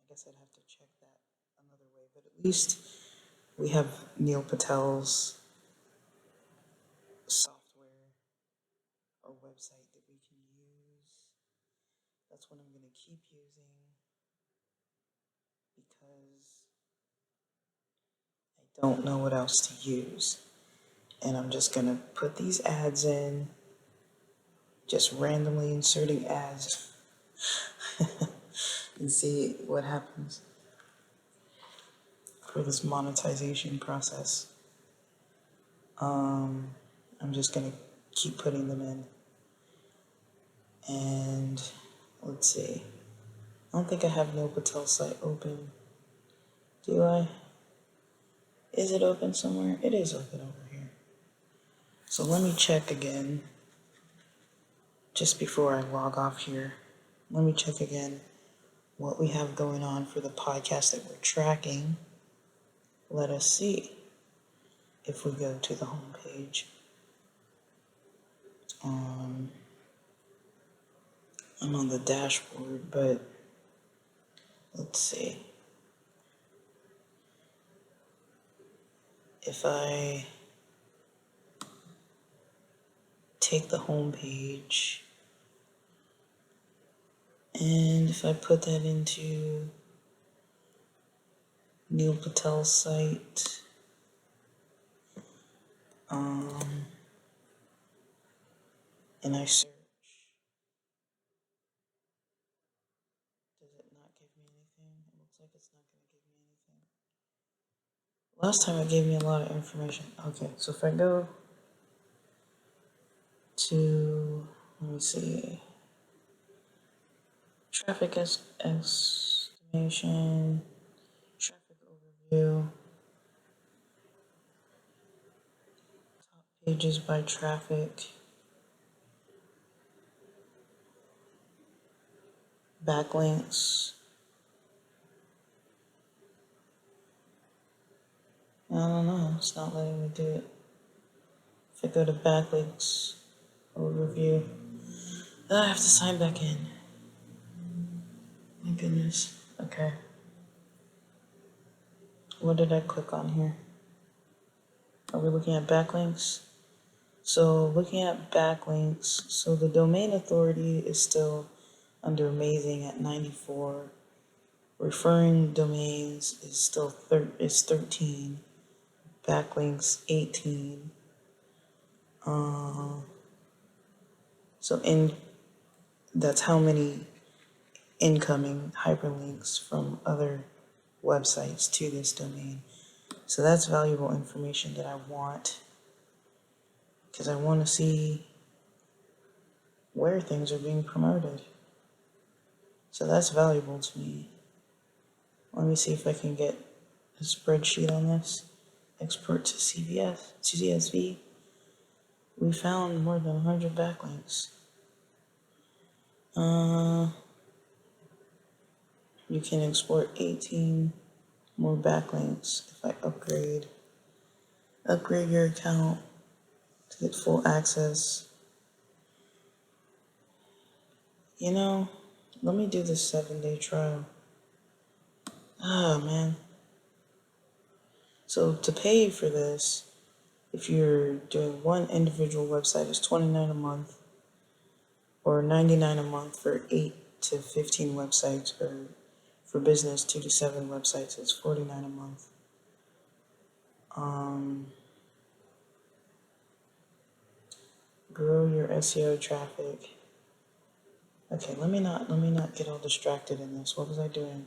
I guess I'd have to check that another way. But at least we have Neil Patel's software or website that we can use. That's what I'm going to keep using because I don't know what else to use. And I'm just going to put these ads in, just randomly inserting ads and see what happens for this monetization process. I'm just going to keep putting them in. And let's see. I don't think I have Neil Patel's site open. Do I? Is it open somewhere? It is open over here. So let me check again. Just before I log off here, let me check again what we have going on for the podcast that we're tracking. Let us see if we go to the home page. I'm on the dashboard, but let's see. If I take the home page and if I put that into Neil Patel's site, and I search, does it not give me anything? It looks like it's not going to give me anything. Last time it gave me a lot of information. Okay, so if I go to, let me see, traffic estimation, traffic overview, top pages by traffic, backlinks. I don't know, it's not letting me do it. If I go to backlinks overview, I have to sign back in. My goodness. Okay. What did I click on here? Are we looking at backlinks? So looking at backlinks, so the domain authority is still under amazing at 94. Referring domains is still 13. Backlinks 18. That's how many incoming hyperlinks from other websites to this domain. So that's valuable information that I want, because I want to see where things are being promoted. So that's valuable to me. Let me see if I can get a spreadsheet on this. Export to CSV. We found more than 100 backlinks. You can export 18 more backlinks if I upgrade your account to get full access. You know, let me do this 7-day trial. Oh man. So to pay for this, if you're doing one individual website, it's $29 a month, or $99 a month for 8 to 15 websites, or for business 2 to 7 websites, it's $49 a month. Grow your SEO traffic. Okay, let me not get all distracted in this. What was I doing?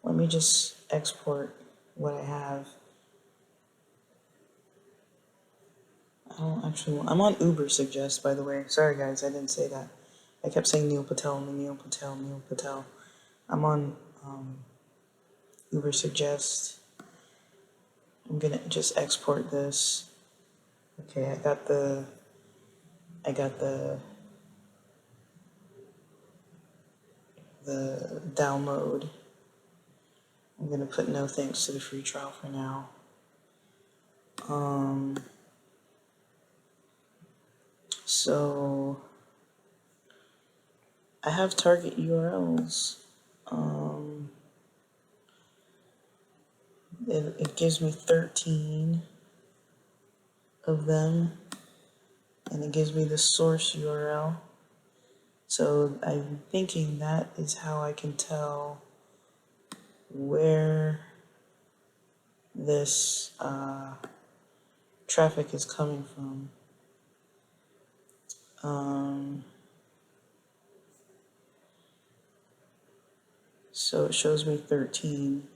Let me just export what I have. I'm on UBERSUGGEST, by the way. Sorry guys, I didn't say that. I kept saying Neil Patel. I'm on UBERSUGGEST. I'm gonna just export this. Okay, I got the download. I'm gonna put no thanks to the free trial for now. So I have target URLs. It gives me 13 of them, and it gives me the source URL. So I'm thinking that is how I can tell where this traffic is coming from. So it shows me 13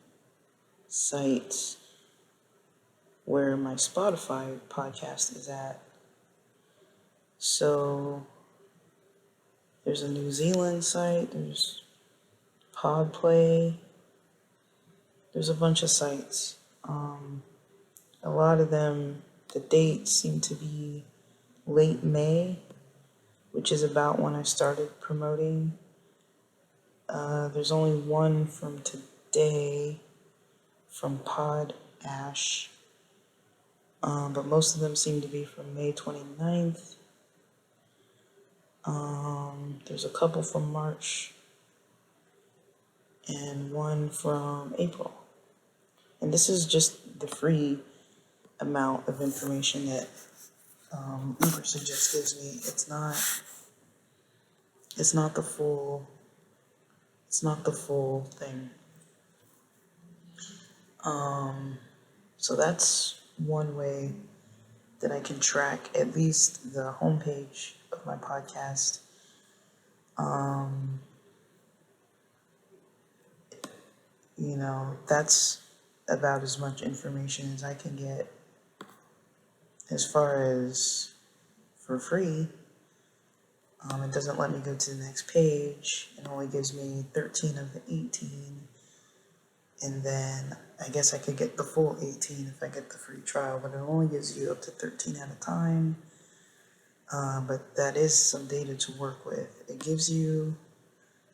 sites where my Spotify podcast is at. So there's a New Zealand site, there's Podplay, there's a bunch of sites. A lot of them, the dates seem to be late May, which is about when I started promoting. There's only one from today from Pod Ash, but most of them seem to be from May 29th. There's a couple from March and one from April. And this is just the free amount of information that UBERSUGGEST gives me. It's not the full thing. So that's one way that I can track at least the homepage of my podcast. That's about as much information as I can get as far as for free. It doesn't let me go to the next page. It only gives me 13 of the 18. And then I guess I could get the full 18 if I get the free trial, but it only gives you up to 13 at a time. But that is some data to work with. It gives you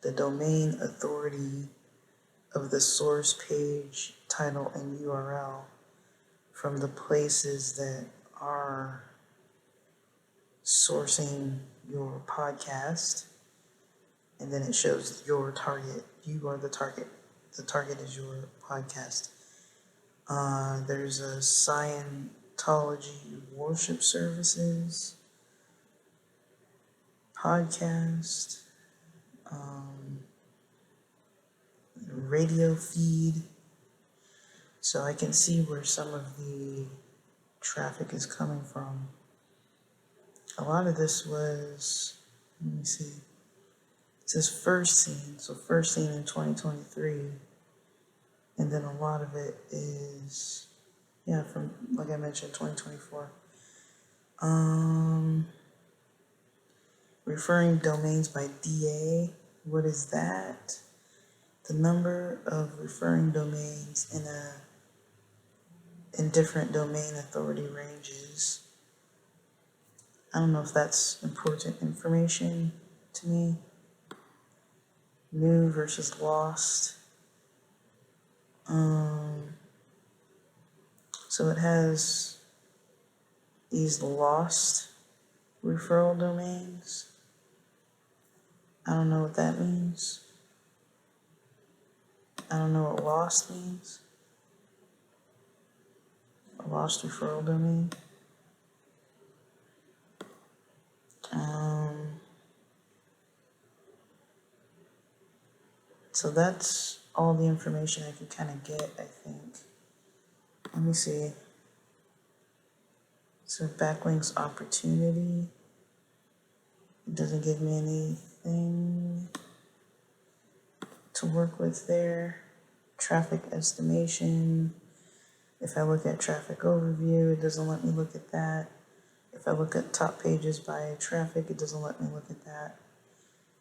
the domain authority of the source page, title, and URL from the places that are sourcing your podcast. And then it shows your target. You are the target. The target is your podcast. There's a Scientology worship services podcast, radio feed. So I can see where some of the traffic is coming from. A lot of this was, let me see, it says first seen, so first seen in 2023. And then a lot of it is, from, like I mentioned, 2024. Referring domains by DA, what is that? The number of referring domains in different domain authority ranges. I don't know if that's important information to me. New versus lost. So it has these lost referral domains. I don't know what that means. I don't know what lost means. A lost referral domain. So that's all the information I can kind of get, I think. Let me see. So backlinks opportunity. It doesn't give me anything to work with there. Traffic estimation. If I look at traffic overview, it doesn't let me look at that. If I look at top pages by traffic, it doesn't let me look at that.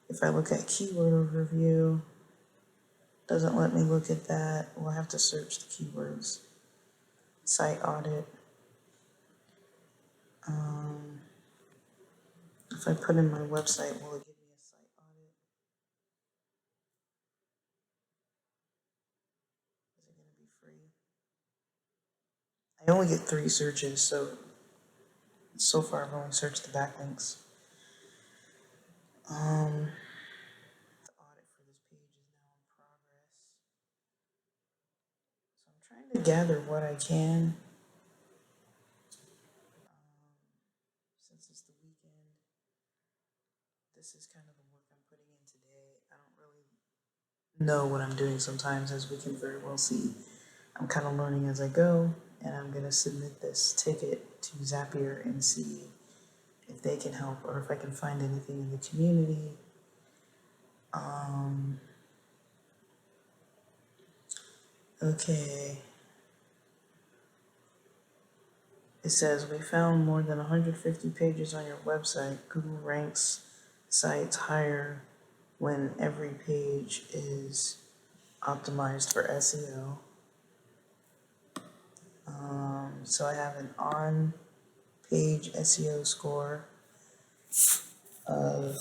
If I look at keyword overview, it doesn't let me look at that. We'll have to search the keywords. Site audit. If I put in my website, will it give me a site audit? Is it going to be free? I only get 3 searches, so far I've only searched the backlinks. The audit for this page is now in progress. So I'm trying to gather what I can. Since it's the weekend, this is kind of the work I'm putting in today. I don't really know what I'm doing sometimes, as we can very well see. I'm kind of learning as I go, and I'm going to submit this ticket to ZAPIER and see if they can help or if I can find anything in the community. Okay. It says, we found more than 150 pages on your website. Google ranks sites higher when every page is optimized for SEO. So I have an on-page SEO score of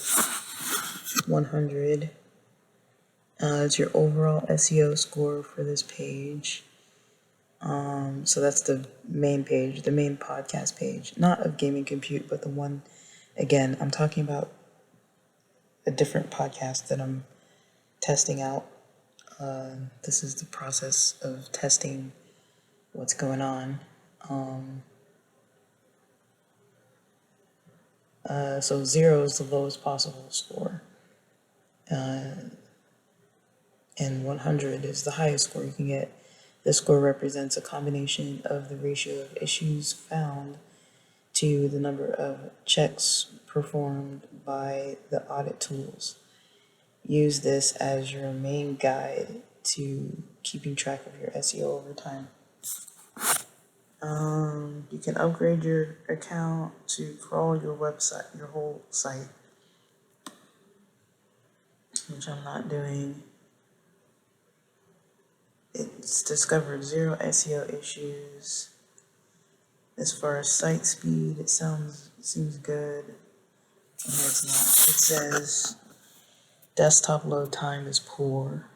100. It's your overall SEO score for this page. So that's the main page, the main podcast page, not of Gaming Compute, but the one, again, I'm talking about a different podcast that I'm testing out. This is the process of testing what's going on. So 0 is the lowest possible score, and 100 is the highest score you can get. This score represents a combination of the ratio of issues found to the number of checks performed by the audit tools. Use this as your main guide to keeping track of your SEO over time. You can upgrade your account to crawl your website, your whole site, which I'm not doing. It's discovered 0 SEO issues. As far as site speed, it seems good. No, it's not. It says desktop load time is poor.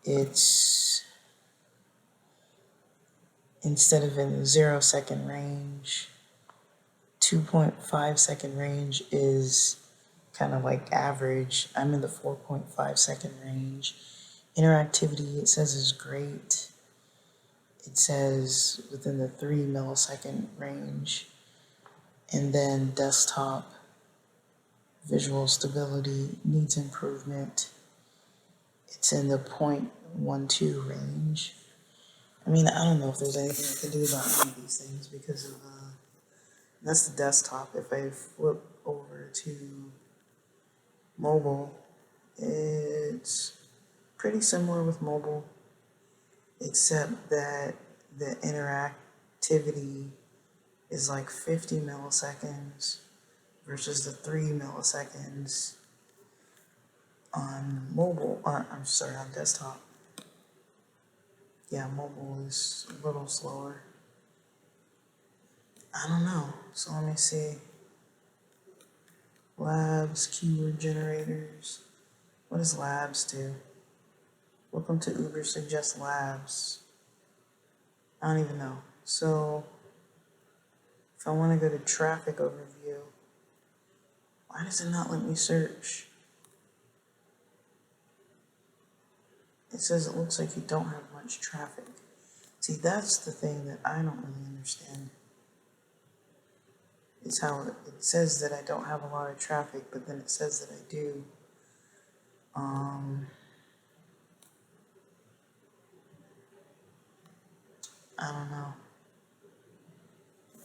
It's, instead of in the 0-second range, 2.5-second range is kind of like average. I'm in the 4.5-second range. Interactivity, it says, is great. It says within the 3-millisecond range. And then desktop visual stability needs improvement. It's in the 0.12 range. I mean, I don't know if there's anything I can do about any of these things because of, that's the desktop. If I flip over to mobile, it's pretty similar with mobile, except that the interactivity is like 50 milliseconds versus the 3 milliseconds on mobile. I'm sorry, on desktop. Yeah, mobile is a little slower. I don't know. So let me see. Labs, keyword generators. What does labs do? Welcome to UBERSUGGEST Labs. I don't even know. So if I want to go to traffic overview, why does it not let me search? It says it looks like you don't have much traffic. See, that's the thing that I don't really understand. It's how it says that I don't have a lot of traffic, but then it says that I do. I don't know.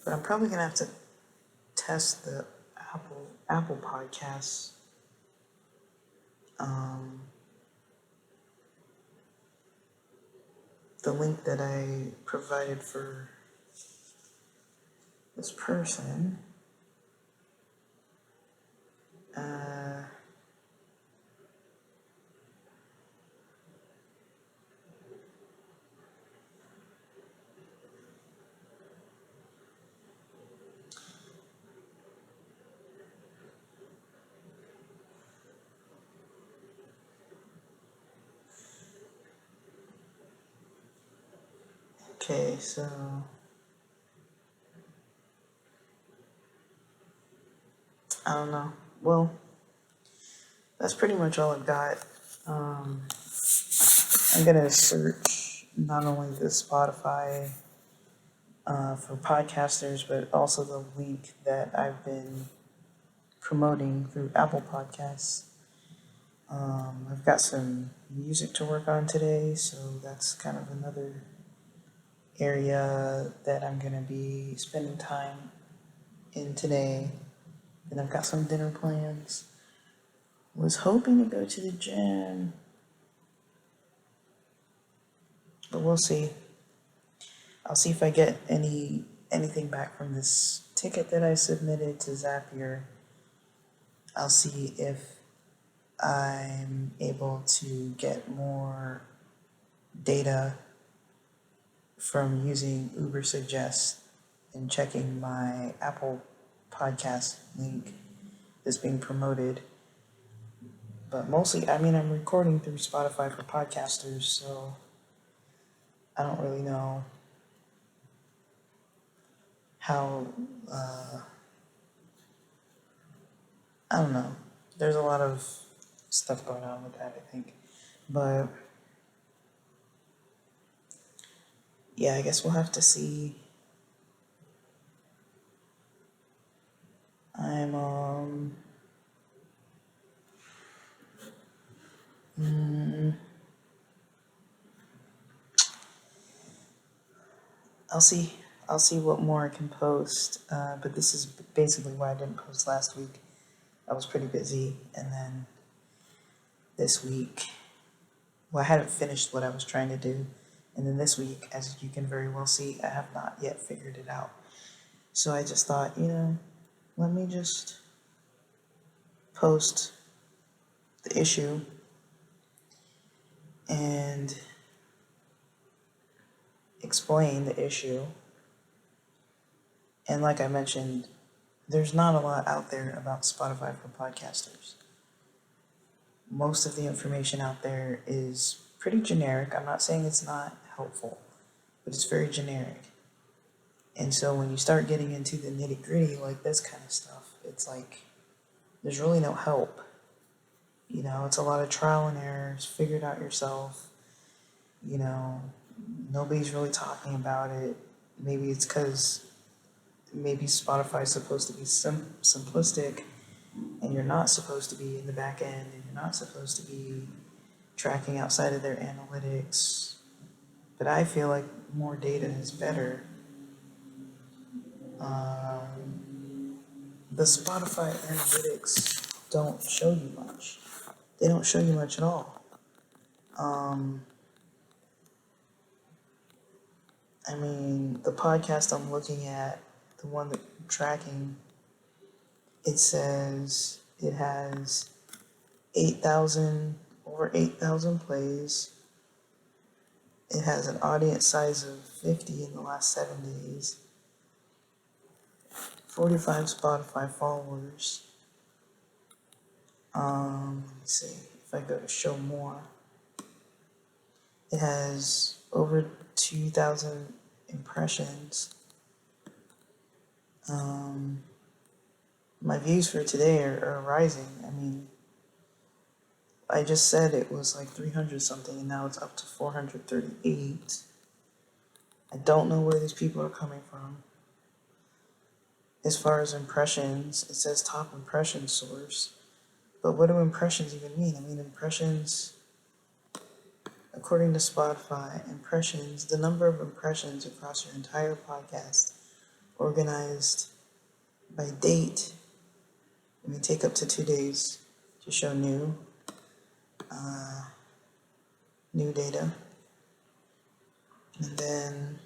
But I'm probably gonna have to test the Apple Podcasts. The link that I provided for this person. Okay, so I don't know. Well, that's pretty much all I've got. I'm gonna search not only the Spotify for podcasters, but also the link that I've been promoting through Apple Podcasts. I've got some music to work on today, so that's kind of another area that I'm gonna be spending time in today. And I've got some dinner plans. Was hoping to go to the gym, but we'll see. I'll see if I get anything back from this ticket that I submitted to ZAPIER. I'll see if I'm able to get more data from using UBERSUGGEST and checking my Apple Podcast link that's being promoted. But mostly, I'm recording through Spotify for podcasters, so I don't really know how, I don't know. There's a lot of stuff going on with that, I think. But yeah, I guess we'll have to see. I'll see. I'll see what more I can post. But this is basically why I didn't post last week. I was pretty busy, and then this week, well, I hadn't finished what I was trying to do. And then this week, as you can very well see, I have not yet figured it out. So I just thought, let me just post the issue and explain the issue. And like I mentioned, there's not a lot out there about Spotify for podcasters. Most of the information out there is pretty generic. I'm not saying it's not helpful, but it's very generic. And so when you start getting into the nitty-gritty, like this kind of stuff, it's like there's really no help. It's a lot of trial and errors, figure it out yourself. Nobody's really talking about it. Maybe it's because maybe Spotify's supposed to be simplistic, and you're not supposed to be in the back end, and you're not supposed to be tracking outside of their analytics. But I feel like more data is better. The Spotify analytics don't show you much. They don't show you much at all. The podcast I'm looking at, the one that I'm tracking, it says it has over 8,000 plays. It has an audience size of 50 in the last 7 days. 45 Spotify followers. Let me see if I go to show more. It has over 2,000 impressions. My views for today are rising. I just said it was like 300 something, and now it's up to 438. I don't know where these people are coming from. As far as impressions, it says top impression source. But what do impressions even mean? Impressions, according to Spotify, the number of impressions across your entire podcast, organized by date. It may take up to 2 days to show new data. And then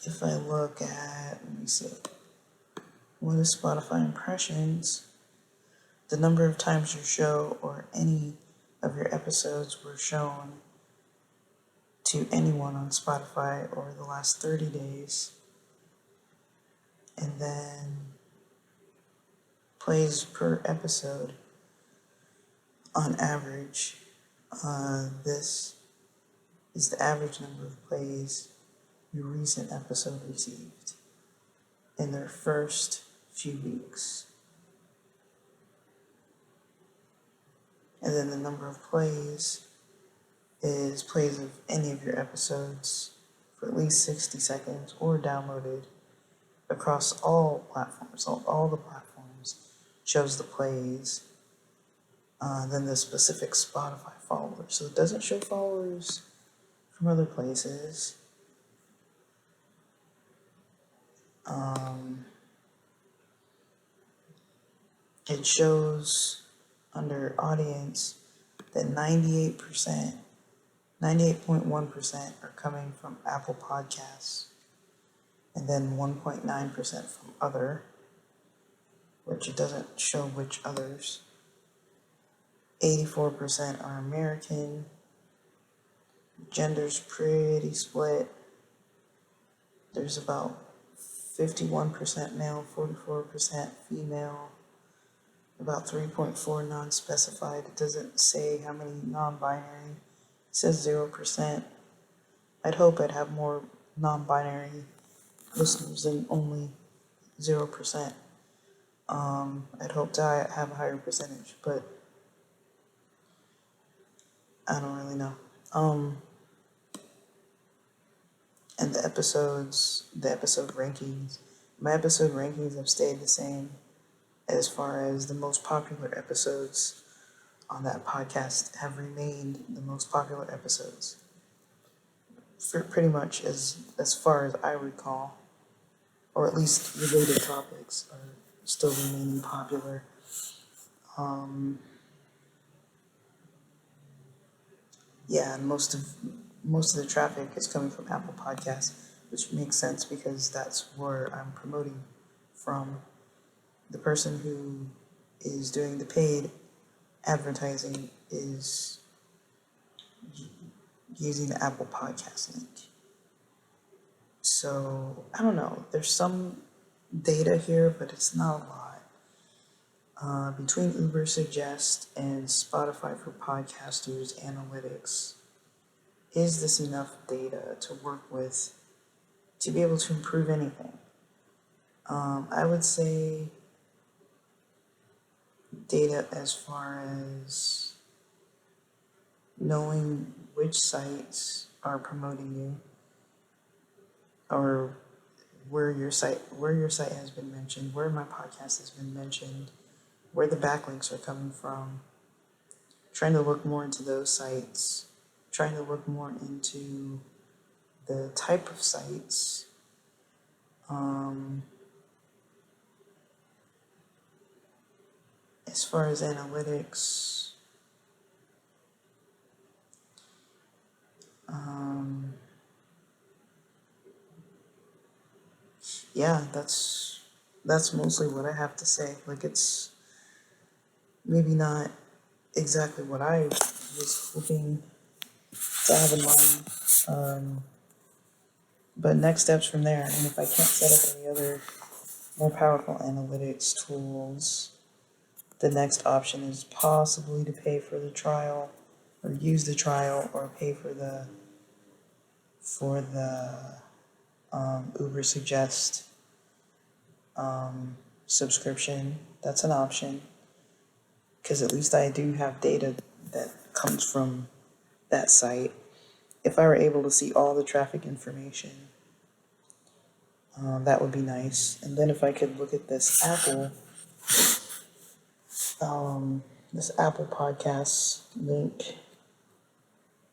if I look at, let me see, what is Spotify impressions? The number of times your show or any of your episodes were shown to anyone on Spotify over the last 30 days. And then plays per episode on average. This is the average number of plays your recent episode received in their first few weeks. And then the number of plays is plays of any of your episodes for at least 60 seconds or downloaded across all platforms. So all the platforms shows the plays. Then the specific Spotify followers. So it doesn't show followers from other places. It shows under audience that 98.1% are coming from Apple Podcasts, and then 1.9% from other, which it doesn't show which others. 84% are American. Gender's pretty split. There's about 51% male, 44% female, about 3.4 non-specified. It doesn't say how many non-binary. It says 0%. I'd hope I'd have more non-binary listeners than only 0%. I'd hope to have a higher percentage, but I don't really know. And the episode rankings, my episode rankings have stayed the same as far as the most popular episodes on that podcast have remained the most popular episodes. For pretty much as far as I recall, or at least related topics are still remaining popular. Yeah, and most of the traffic is coming from Apple Podcasts, which makes sense because that's where I'm promoting from. The person who is doing the paid advertising is using the Apple Podcast link. So, I don't know, there's some data here, but it's not a lot. Between UBERSUGGEST and Spotify for Podcasters Analytics, is this enough data to work with to be able to improve anything? I would say data as far as knowing which sites are promoting you, or where your site has been mentioned, where my podcast has been mentioned, where the backlinks are coming from. Trying to look more into those sites, trying to look more into the type of sites. As far as analytics, yeah, that's mostly what I have to say. Like, it's maybe not exactly what I was hoping to have in mind, but next steps from there. And if I can't set up any other more powerful analytics tools, the next option is possibly to pay for the trial, or use the trial, or pay for the UberSuggest subscription. That's an option, because at least I do have data that comes from that site. If I were able to see all the traffic information, that would be nice. And then if I could look at this Apple Podcasts link.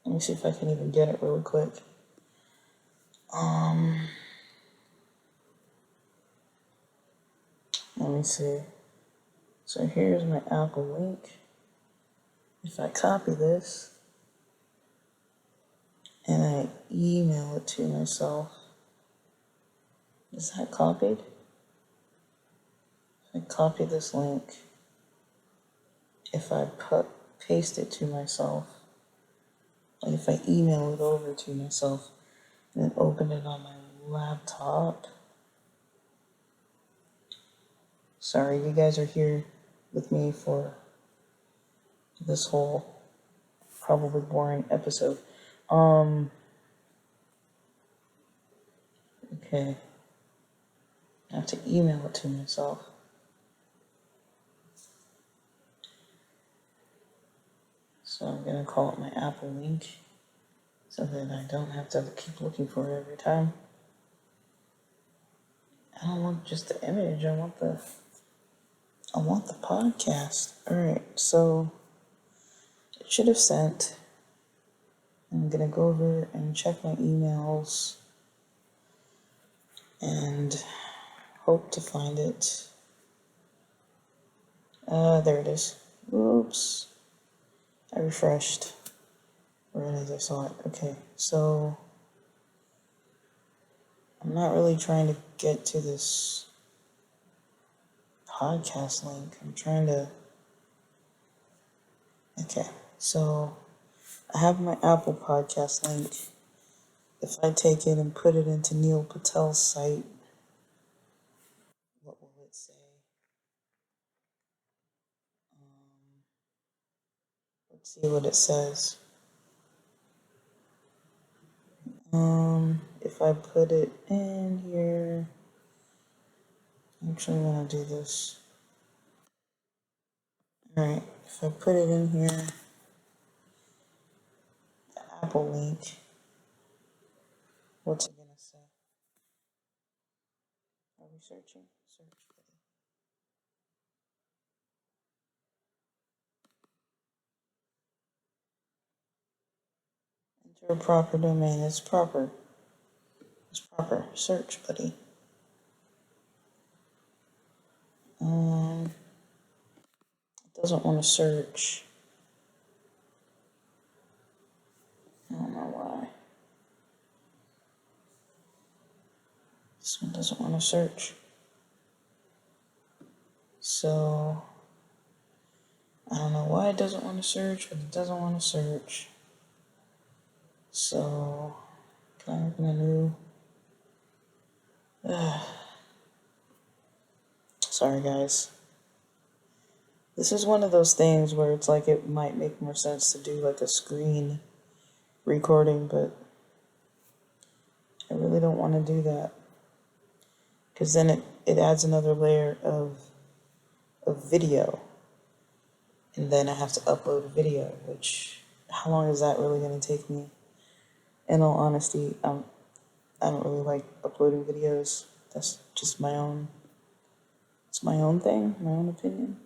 Let me see if I can even get it really quick. Let me see. So here's my Apple link. If I copy this and I email it to myself, is that copied? If I copy this link, if I paste it to myself, like if I email it over to myself and then open it on my laptop. Sorry, you guys are here with me for this whole probably boring episode. Okay. I have to email it to myself. So I'm gonna call it my Apple link so that I don't have to keep looking for it every time. I don't want just the image, I want the podcast. Alright, so it should have sent. I'm gonna go over and check my emails and hope to find it. There it is. Oops. I refreshed right as I saw it. Okay, so I'm not really trying to get to this podcast link. I'm trying to. Okay, so I have my Apple podcast link. If I take it and put it into Neil Patel's site, what will it say? Let's see what it says. If I put it in here, I actually want to do this. Alright, if I put it in here, the Apple link, what's it gonna say? Are we searching? Search. Enter a proper domain. It's proper. It's proper. Search, buddy. It doesn't want to search. I don't know why. This one doesn't want to search. So, I don't know why it doesn't want to search, but it doesn't want to search. So, can I open a new? Sorry, guys. This is one of those things where it's like it might make more sense to do like a screen recording, but I really don't want to do that. Because then it adds another layer of video. And then I have to upload a video, which, how long is that really going to take me? In all honesty, I don't really like uploading videos. That's just my own, it's my own thing, my own opinion.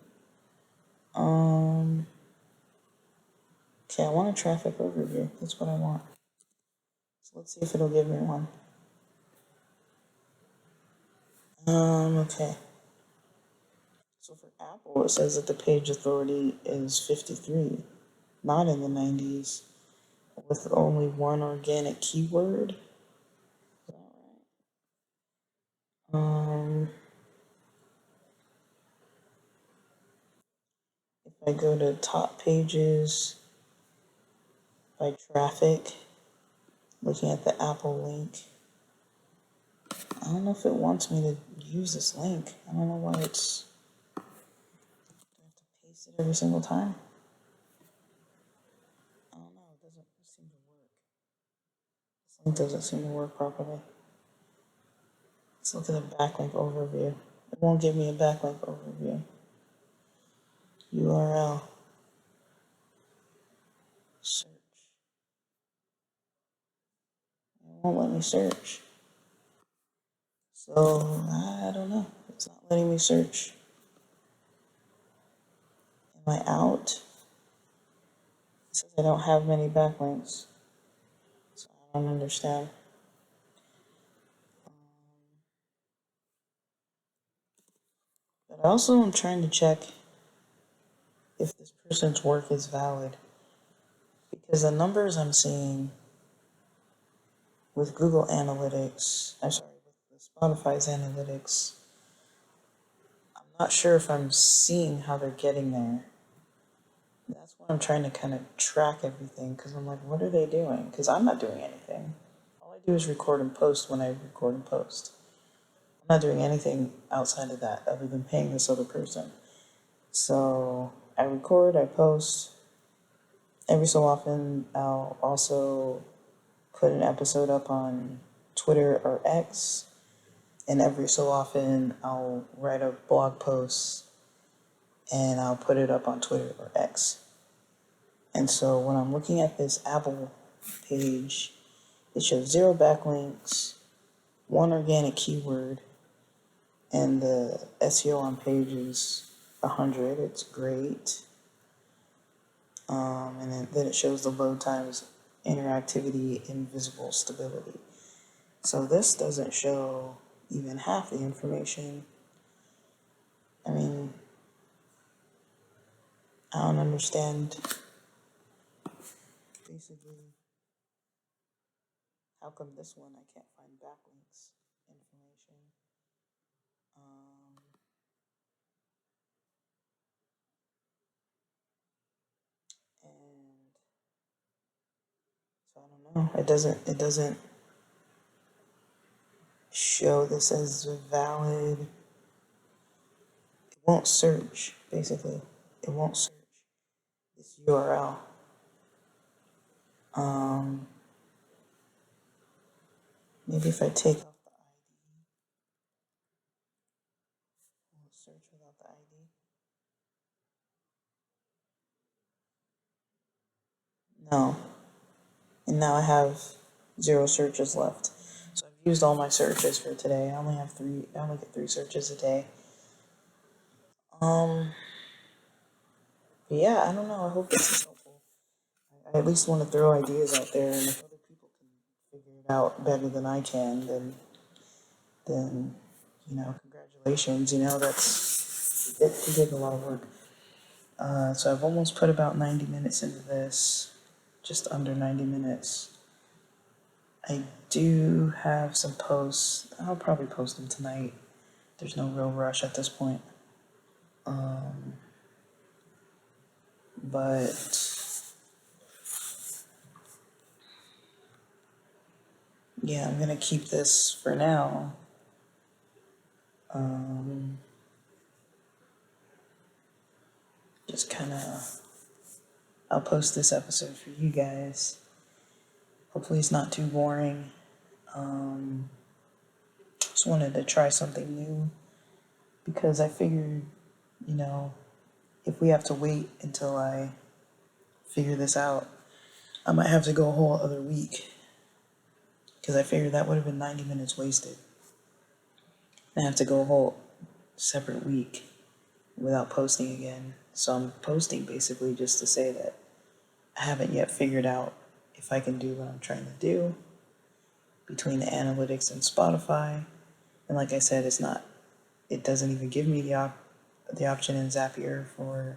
Okay, I want a traffic overview. That's what I want. So let's see if it'll give me one. Okay. So for Apple, it says that the page authority is 53, not in the 90s, with only one organic keyword. Is that right? If I go to top pages by traffic, looking at the Apple link, I don't know if it wants me to use this link. I don't know why I have to paste it every single time. I don't know, it doesn't seem to work. This link doesn't seem to work properly. Let's look at the backlink overview. It won't give me a backlink overview. URL. Search. It won't let me search. So, I don't know. It's not letting me search. Am I out? It says I don't have many backlinks. So I don't understand. But I also am trying to check if this person's work is valid. Because the numbers I'm seeing with Google Analytics, with Spotify's Analytics, I'm not sure if I'm seeing how they're getting there. That's why I'm trying to kind of track everything, because I'm like, what are they doing? Because I'm not doing anything. All I do is record and post when I record and post. I'm not doing anything outside of that other than paying this other person. So I record, I post. Every so often, I'll also put an episode up on Twitter or X. And every so often, I'll write a blog post and I'll put it up on Twitter or X. And so when I'm looking at this Apple page, it shows 0 backlinks, 1 organic keyword, and the SEO on page is 100. It's great. And then it shows the load times, interactivity, and visible stability. So this doesn't show even half the information. I mean, I don't understand basically how come this one I can't find backlinks information. And so I don't know. It doesn't show this as valid. It won't search, basically. It won't search this URL. Maybe if I take off the ID, it will search without the ID. No. And now I have 0 searches left. So I've used all my searches for today. I only get 3 searches a day. But yeah, I don't know. I hope this is helpful. I at least want to throw ideas out there, and if other people can figure it out better than I can, then congratulations. It did a lot of work. So I've almost put about 90 minutes into this, just under 90 minutes. I do have some posts. I'll probably post them tonight. There's no real rush at this point. But yeah, I'm gonna keep this for now. Just kind of, I'll post this episode for you guys. Hopefully it's not too boring. Just wanted to try something new because I figured, if we have to wait until I figure this out, I might have to go a whole other week because I figured that would have been 90 minutes wasted. I have to go a whole separate week without posting again. So I'm posting basically just to say that I haven't yet figured out if I can do what I'm trying to do between the analytics and Spotify. And like I said, it doesn't even give me the option in Zapier for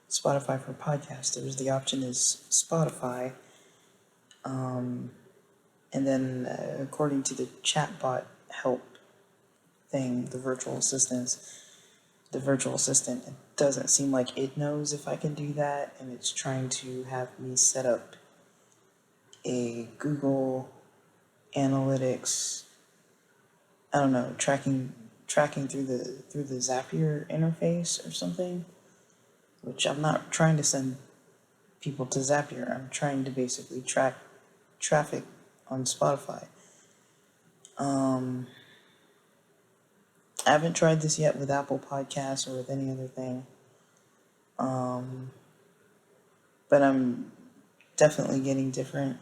Spotify for podcasters. The option is Spotify. And then according to the chatbot help thing, the virtual assistant, it doesn't seem like it knows if I can do that, and it's trying to have me set up a Google Analytics, I don't know, tracking through the Zapier interface or something, which I'm not trying to send people to Zapier. I'm trying to basically track traffic on Spotify. I haven't tried this yet with Apple Podcasts or with any other thing. But I'm definitely getting different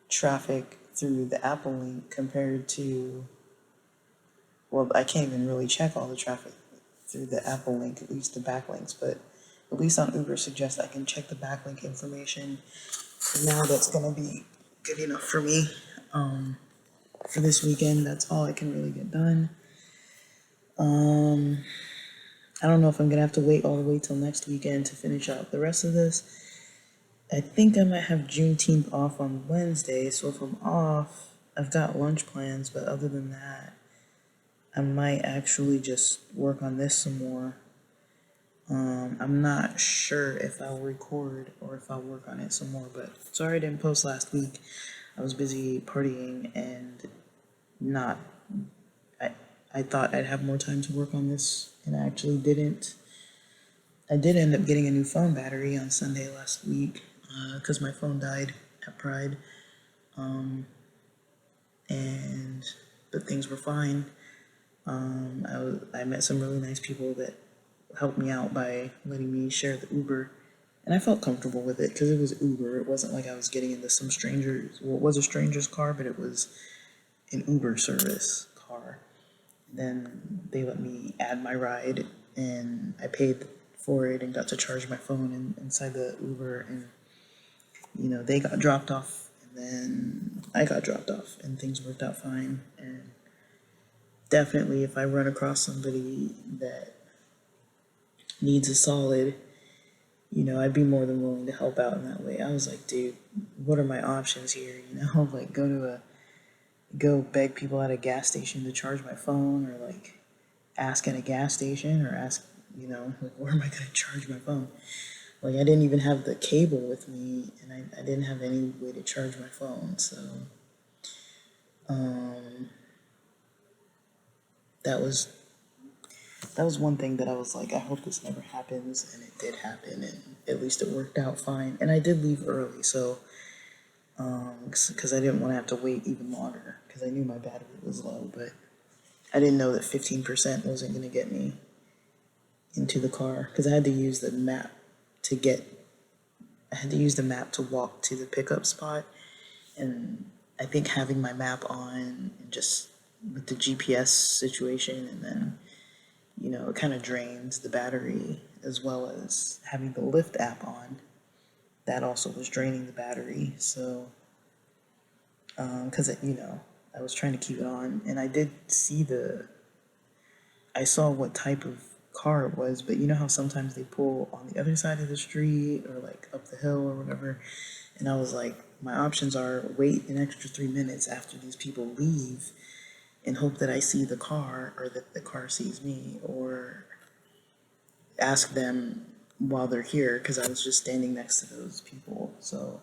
traffic through the Apple link compared to, well, I can't even really check all the traffic through the Apple link, at least the backlinks, but at least on UBERSUGGEST I can check the backlink information. For now, that's going to be good enough for me. For this weekend, that's all I can really get done. I don't know if I'm going to have to wait all the way till next weekend to finish out the rest of this. I think I might have Juneteenth off on Wednesday, so if I'm off, I've got lunch plans, but other than that, I might actually just work on this some more. I'm not sure if I'll record or if I'll work on it some more, but sorry I didn't post last week. I was busy partying and I thought I'd have more time to work on this, and I actually didn't. I did end up getting a new phone battery on Sunday last week because my phone died at Pride, but things were fine. I met some really nice people that helped me out by letting me share the Uber And I felt comfortable with it because it was Uber. It wasn't like I was getting into some stranger's, well, it was a stranger's car, but it was an Uber service car. Then they let me add my ride, and I paid for it and got to charge my phone inside the Uber, and they got dropped off, and then I got dropped off, and things worked out fine. And definitely, if I run across somebody that needs a solid, I'd be more than willing to help out in that way. I was like, dude, what are my options here? Like go beg people at a gas station to charge my phone, or like ask at a gas station, or ask, like, where am I going to charge my phone? Like, I didn't even have the cable with me, and I didn't have any way to charge my phone. So that was one thing that I was like, I hope this never happens, and it did happen, and at least it worked out fine. And I did leave early, so because I didn't want to have to wait even longer, because I knew my battery was low, but I didn't know that 15% wasn't going to get me into the car, because I had to use the map to walk to the pickup spot. And I think having my map on, and just with the GPS situation, and then it kind of drains the battery, as well as having the Lyft app on, that also was draining the battery. So because I was trying to keep it on, and I saw what type of car it was, but you know how sometimes they pull on the other side of the street, or like up the hill or whatever, and I was like, my options are wait an extra 3 minutes after these people leave and hope that I see the car, or that the car sees me, or ask them while they're here, because I was just standing next to those people. So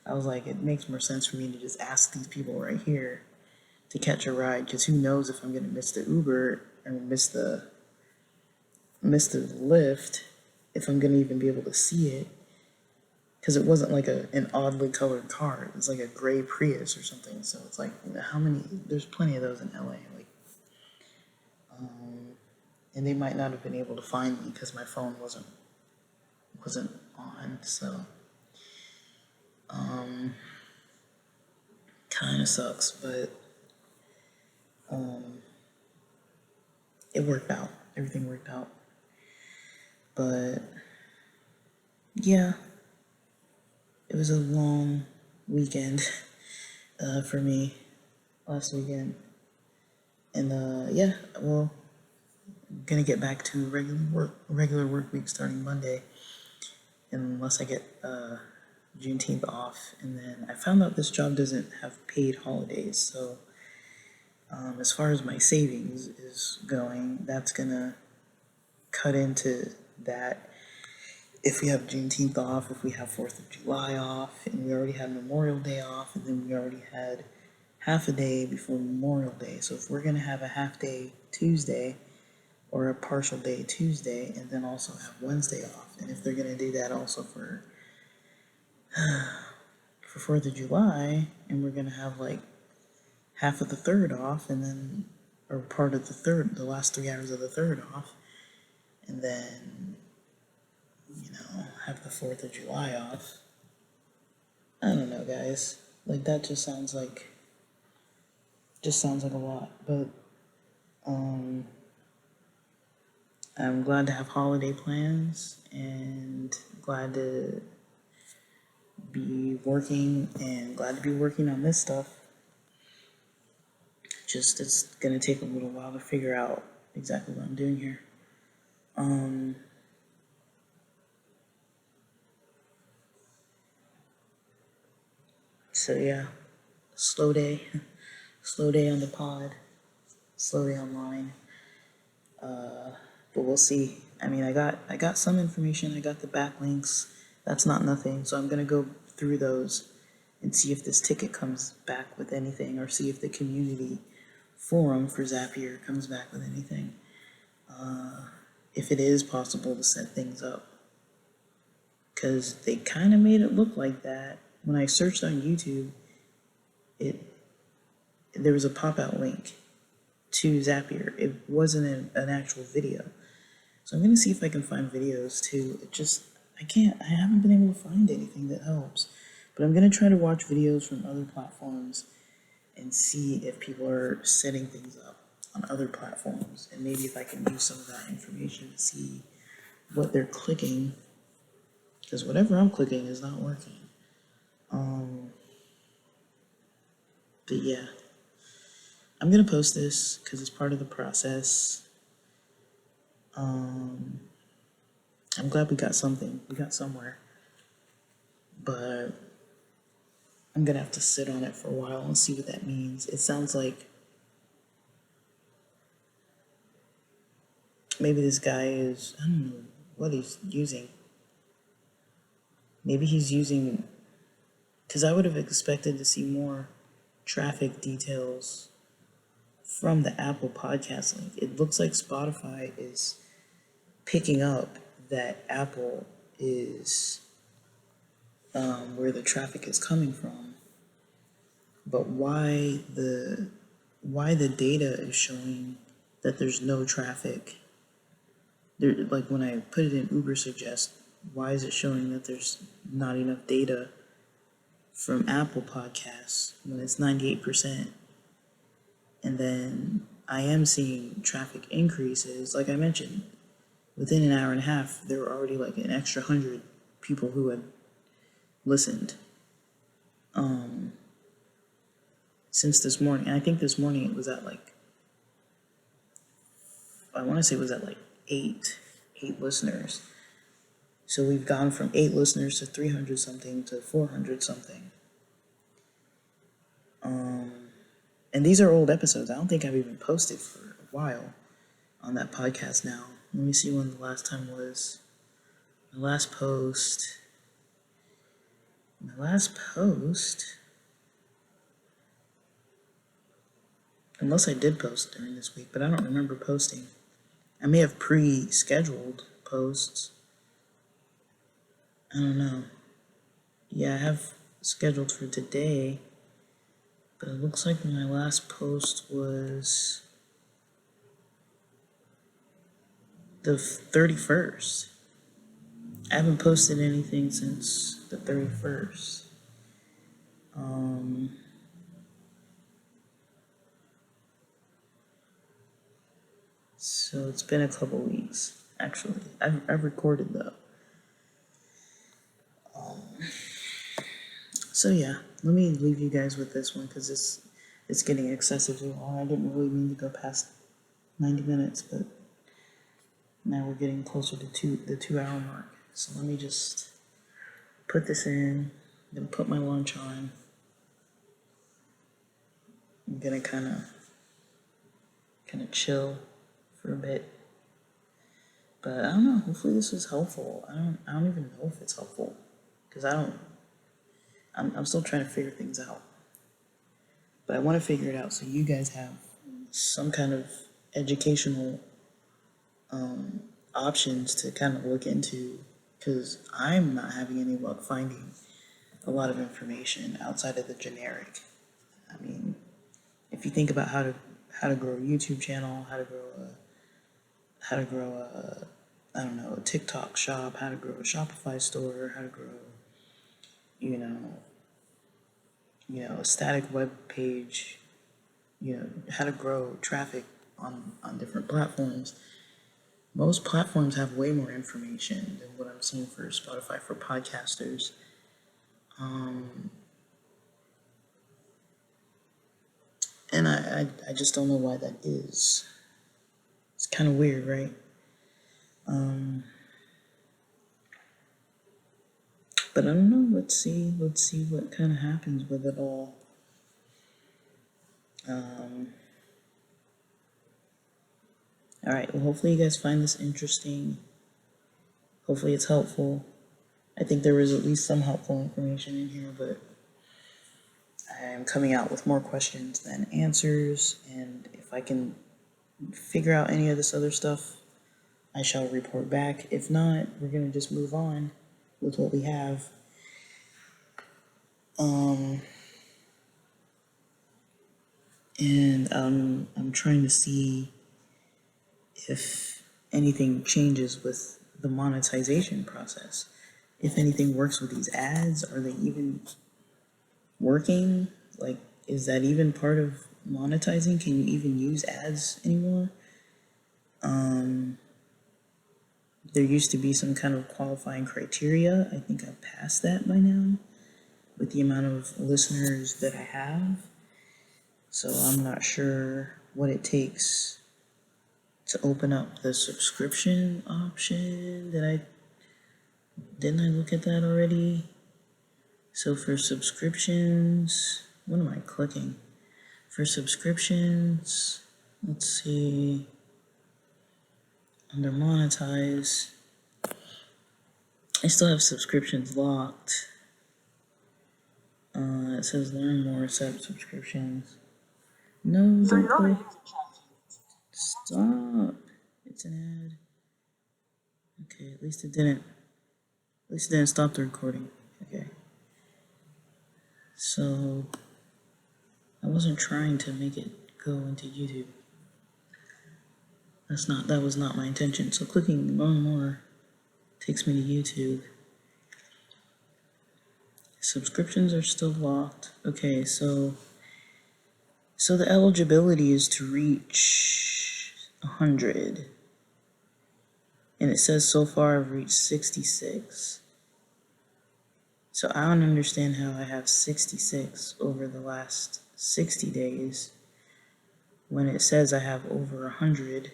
I was like, it makes more sense for me to just ask these people right here to catch a ride, because who knows if I'm going to miss the Uber, or miss the Lyft, if I'm going to even be able to see it, because it wasn't like an oddly colored car. It was like a gray Prius or something. So it's like, how many, there's plenty of those in LA, like, and they might not have been able to find me because my phone wasn't on. So kind of sucks, but it worked out. Everything worked out. But yeah, it was a long weekend for me last weekend. And yeah, well, I'm gonna get back to regular work week starting Monday, unless I get Juneteenth off. And then I found out this job doesn't have paid holidays, so as far as my savings is going, that's gonna cut into that. If we have Juneteenth off, if we have 4th of July off, and we already had Memorial Day off, and then we already had half a day before Memorial Day. So if we're gonna have a half day Tuesday, or a partial day Tuesday, and then also have Wednesday off, and if they're gonna do that also for 4th of July, and we're gonna have like half of the 3rd off, and then, or part of the last 3 hours of the 3rd off, and then have the 4th of July off. I don't know, guys. Like, that just sounds like a lot. But I'm glad to have holiday plans, and glad to be working, and glad to be working on this stuff. Just, it's gonna take a little while to figure out exactly what I'm doing here. So yeah, slow day on the pod, slow day online. But we'll see. I mean, I got some information. I got the backlinks. That's not nothing. So I'm gonna go through those and see if this ticket comes back with anything, or see if the community forum for ZAPIER comes back with anything. If it is possible to set things up, because they kind of made it look like that. When I searched on YouTube, there was a pop-out link to ZAPIER. It wasn't an actual video. So I'm gonna see if I can find videos too. I haven't been able to find anything that helps. But I'm gonna try to watch videos from other platforms and see if people are setting things up on other platforms, and maybe if I can use some of that information to see what they're clicking, because whatever I'm clicking is not working. But yeah, I'm gonna post this because it's part of the process. I'm glad we got something. We got somewhere. But I'm gonna have to sit on it for a while and see what that means. It sounds like maybe this guy is, I don't know what he's using. Maybe he's using, because I would have expected to see more traffic details from the Apple Podcast link. It looks like Spotify is picking up that Apple is where the traffic is coming from. But why the data is showing that there's no traffic? There, like when I put it in UBERSUGGEST, why is it showing that there's not enough data from Apple Podcasts when it's 98%? And then I am seeing traffic increases. Like I mentioned, within an hour and a half, there were already like an extra 100 people who had listened. Since this morning. And I think this morning it was at like, I want to say it was at like eight listeners. So we've gone from 8 listeners to 300 something to 400 something. And these are old episodes. I don't think I've even posted for a while on that podcast now. Let me see when the last time was. My last post, unless I did post during this week, but I don't remember posting. I may have pre-scheduled posts. I don't know. Yeah, I have scheduled for today, but it looks like my last post was the 31st. I haven't posted anything since the 31st. So it's been a couple weeks, actually. I've recorded though. So yeah, let me leave you guys with this one because it's getting excessively long. I didn't really mean to go past 90 minutes, but now we're getting closer to the 2-hour mark. So let me just put this in, then put my lunch on. I'm gonna kind of chill for a bit. But I don't know, hopefully this is helpful. I don't even know if it's helpful because I'm still trying to figure things out. But I want to figure it out so you guys have some kind of educational options to kind of look into, because I'm not having any luck finding a lot of information outside of the generic. I mean, if you think about how to grow a YouTube channel, how to grow a I don't know, a TikTok shop, how to grow a Shopify store, how to grow, a static web page, how to grow traffic on different platforms. Most platforms have way more information than what I'm seeing for Spotify for podcasters. And I just don't know why that is. It's kind of weird, right? But I don't know. Let's see what kind of happens with it all. All right. Well, hopefully you guys find this interesting. Hopefully it's helpful. I think there was at least some helpful information in here, but I am coming out with more questions than answers. And if I can figure out any of this other stuff, I shall report back. If not, we're gonna just move on with what we have. And I'm trying to see if anything changes with the monetization process. if anything works with these ads. Are they even working? Like, is that even part of monetizing? Can you even use ads anymore? There used to be some kind of qualifying criteria. I think I've passed that by now with the amount of listeners that I have. So I'm not sure what it takes to open up the subscription option. Didn't I look at that already? So for subscriptions, what am I clicking? For subscriptions, let's see, under monetize, I still have subscriptions locked. It says learn more, set up subscriptions. No, don't click. Stop. It's an ad. Okay, at least it didn't stop the recording. Okay. So I wasn't trying to make it go into YouTube. That was not my intention. So clicking learn more takes me to YouTube. Subscriptions are still locked. Okay, so the eligibility is to reach 100. And it says so far I've reached 66. So I don't understand how I have 66 over the last 60 days when it says I have over 100.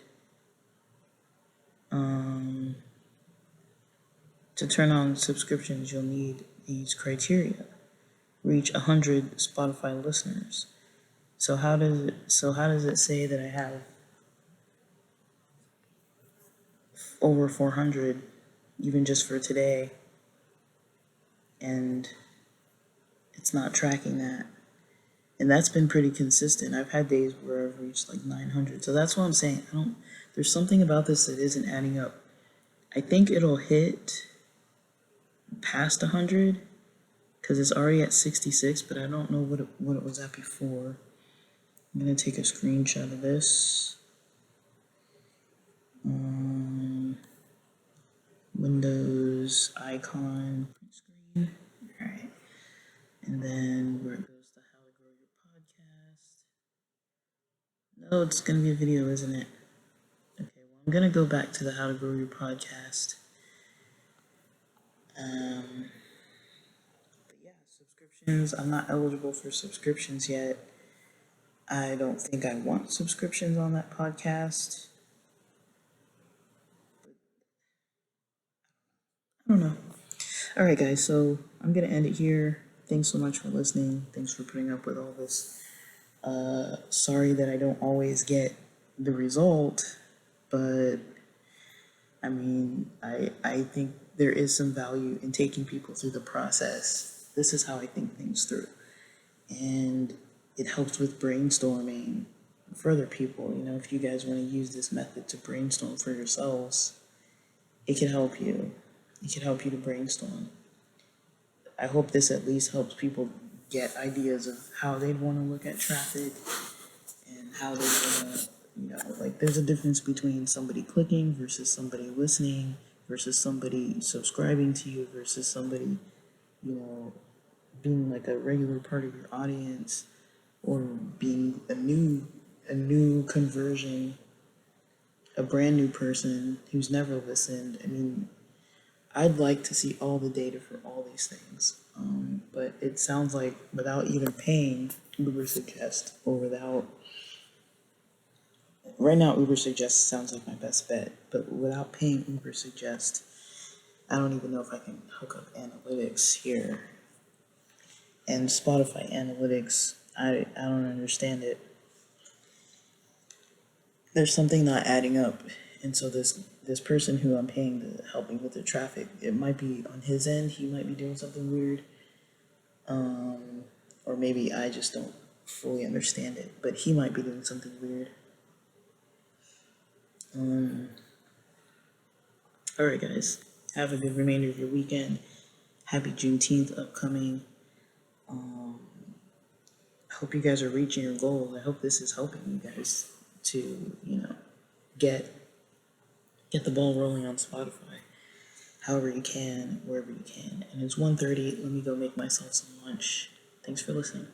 To turn on subscriptions, you'll need these criteria. Reach 100 Spotify listeners. So how does it say that I have over 400 even just for today, and it's not tracking that? And that's been pretty consistent. I've had days where I've reached like 900. So that's what I'm saying. There's something about this that isn't adding up. I think it'll hit past 100 because it's already at 66, but I don't know what it was at before. I'm gonna take a screenshot of this. Windows icon screen. All right, and then where it goes to how to grow your podcast. No, it's gonna be a video, isn't it? Okay, well, I'm gonna go back to the how to grow your podcast. But yeah, subscriptions. I'm not eligible for subscriptions yet. I don't think I want subscriptions on that podcast. I don't know. All right, guys, so I'm going to end it here. Thanks so much for listening. Thanks for putting up with all this. Sorry that I don't always get the result, but I mean, I think there is some value in taking people through the process. This is how I think things through. And it helps with brainstorming for other people. You know, if you guys want to use this method to brainstorm for yourselves, it can help you. It can help you to brainstorm. I hope this at least helps people get ideas of how they'd want to look at traffic and how they want to, you know, like there's a difference between somebody clicking versus somebody listening versus somebody subscribing to you versus somebody, you know, being like a regular part of your audience or being a new conversion, a brand new person who's never listened. I mean, I'd like to see all the data for all these things, but it sounds like without even paying UberSuggest or without, right now UberSuggest sounds like my best bet, but without paying UberSuggest, I don't even know if I can hook up analytics here. And Spotify analytics, I don't understand it. There's something not adding up. And so this person who I'm paying to help me with the traffic, it might be on his end, he might be doing something weird. Or maybe I just don't fully understand it, but he might be doing something weird. All right, guys, have a good remainder of your weekend. Happy Juneteenth upcoming. I hope you guys are reaching your goals. I hope this is helping you guys to, you know, get the ball rolling on Spotify. however you can, wherever you can. And it's 1:30. Let me go make myself some lunch. Thanks for listening.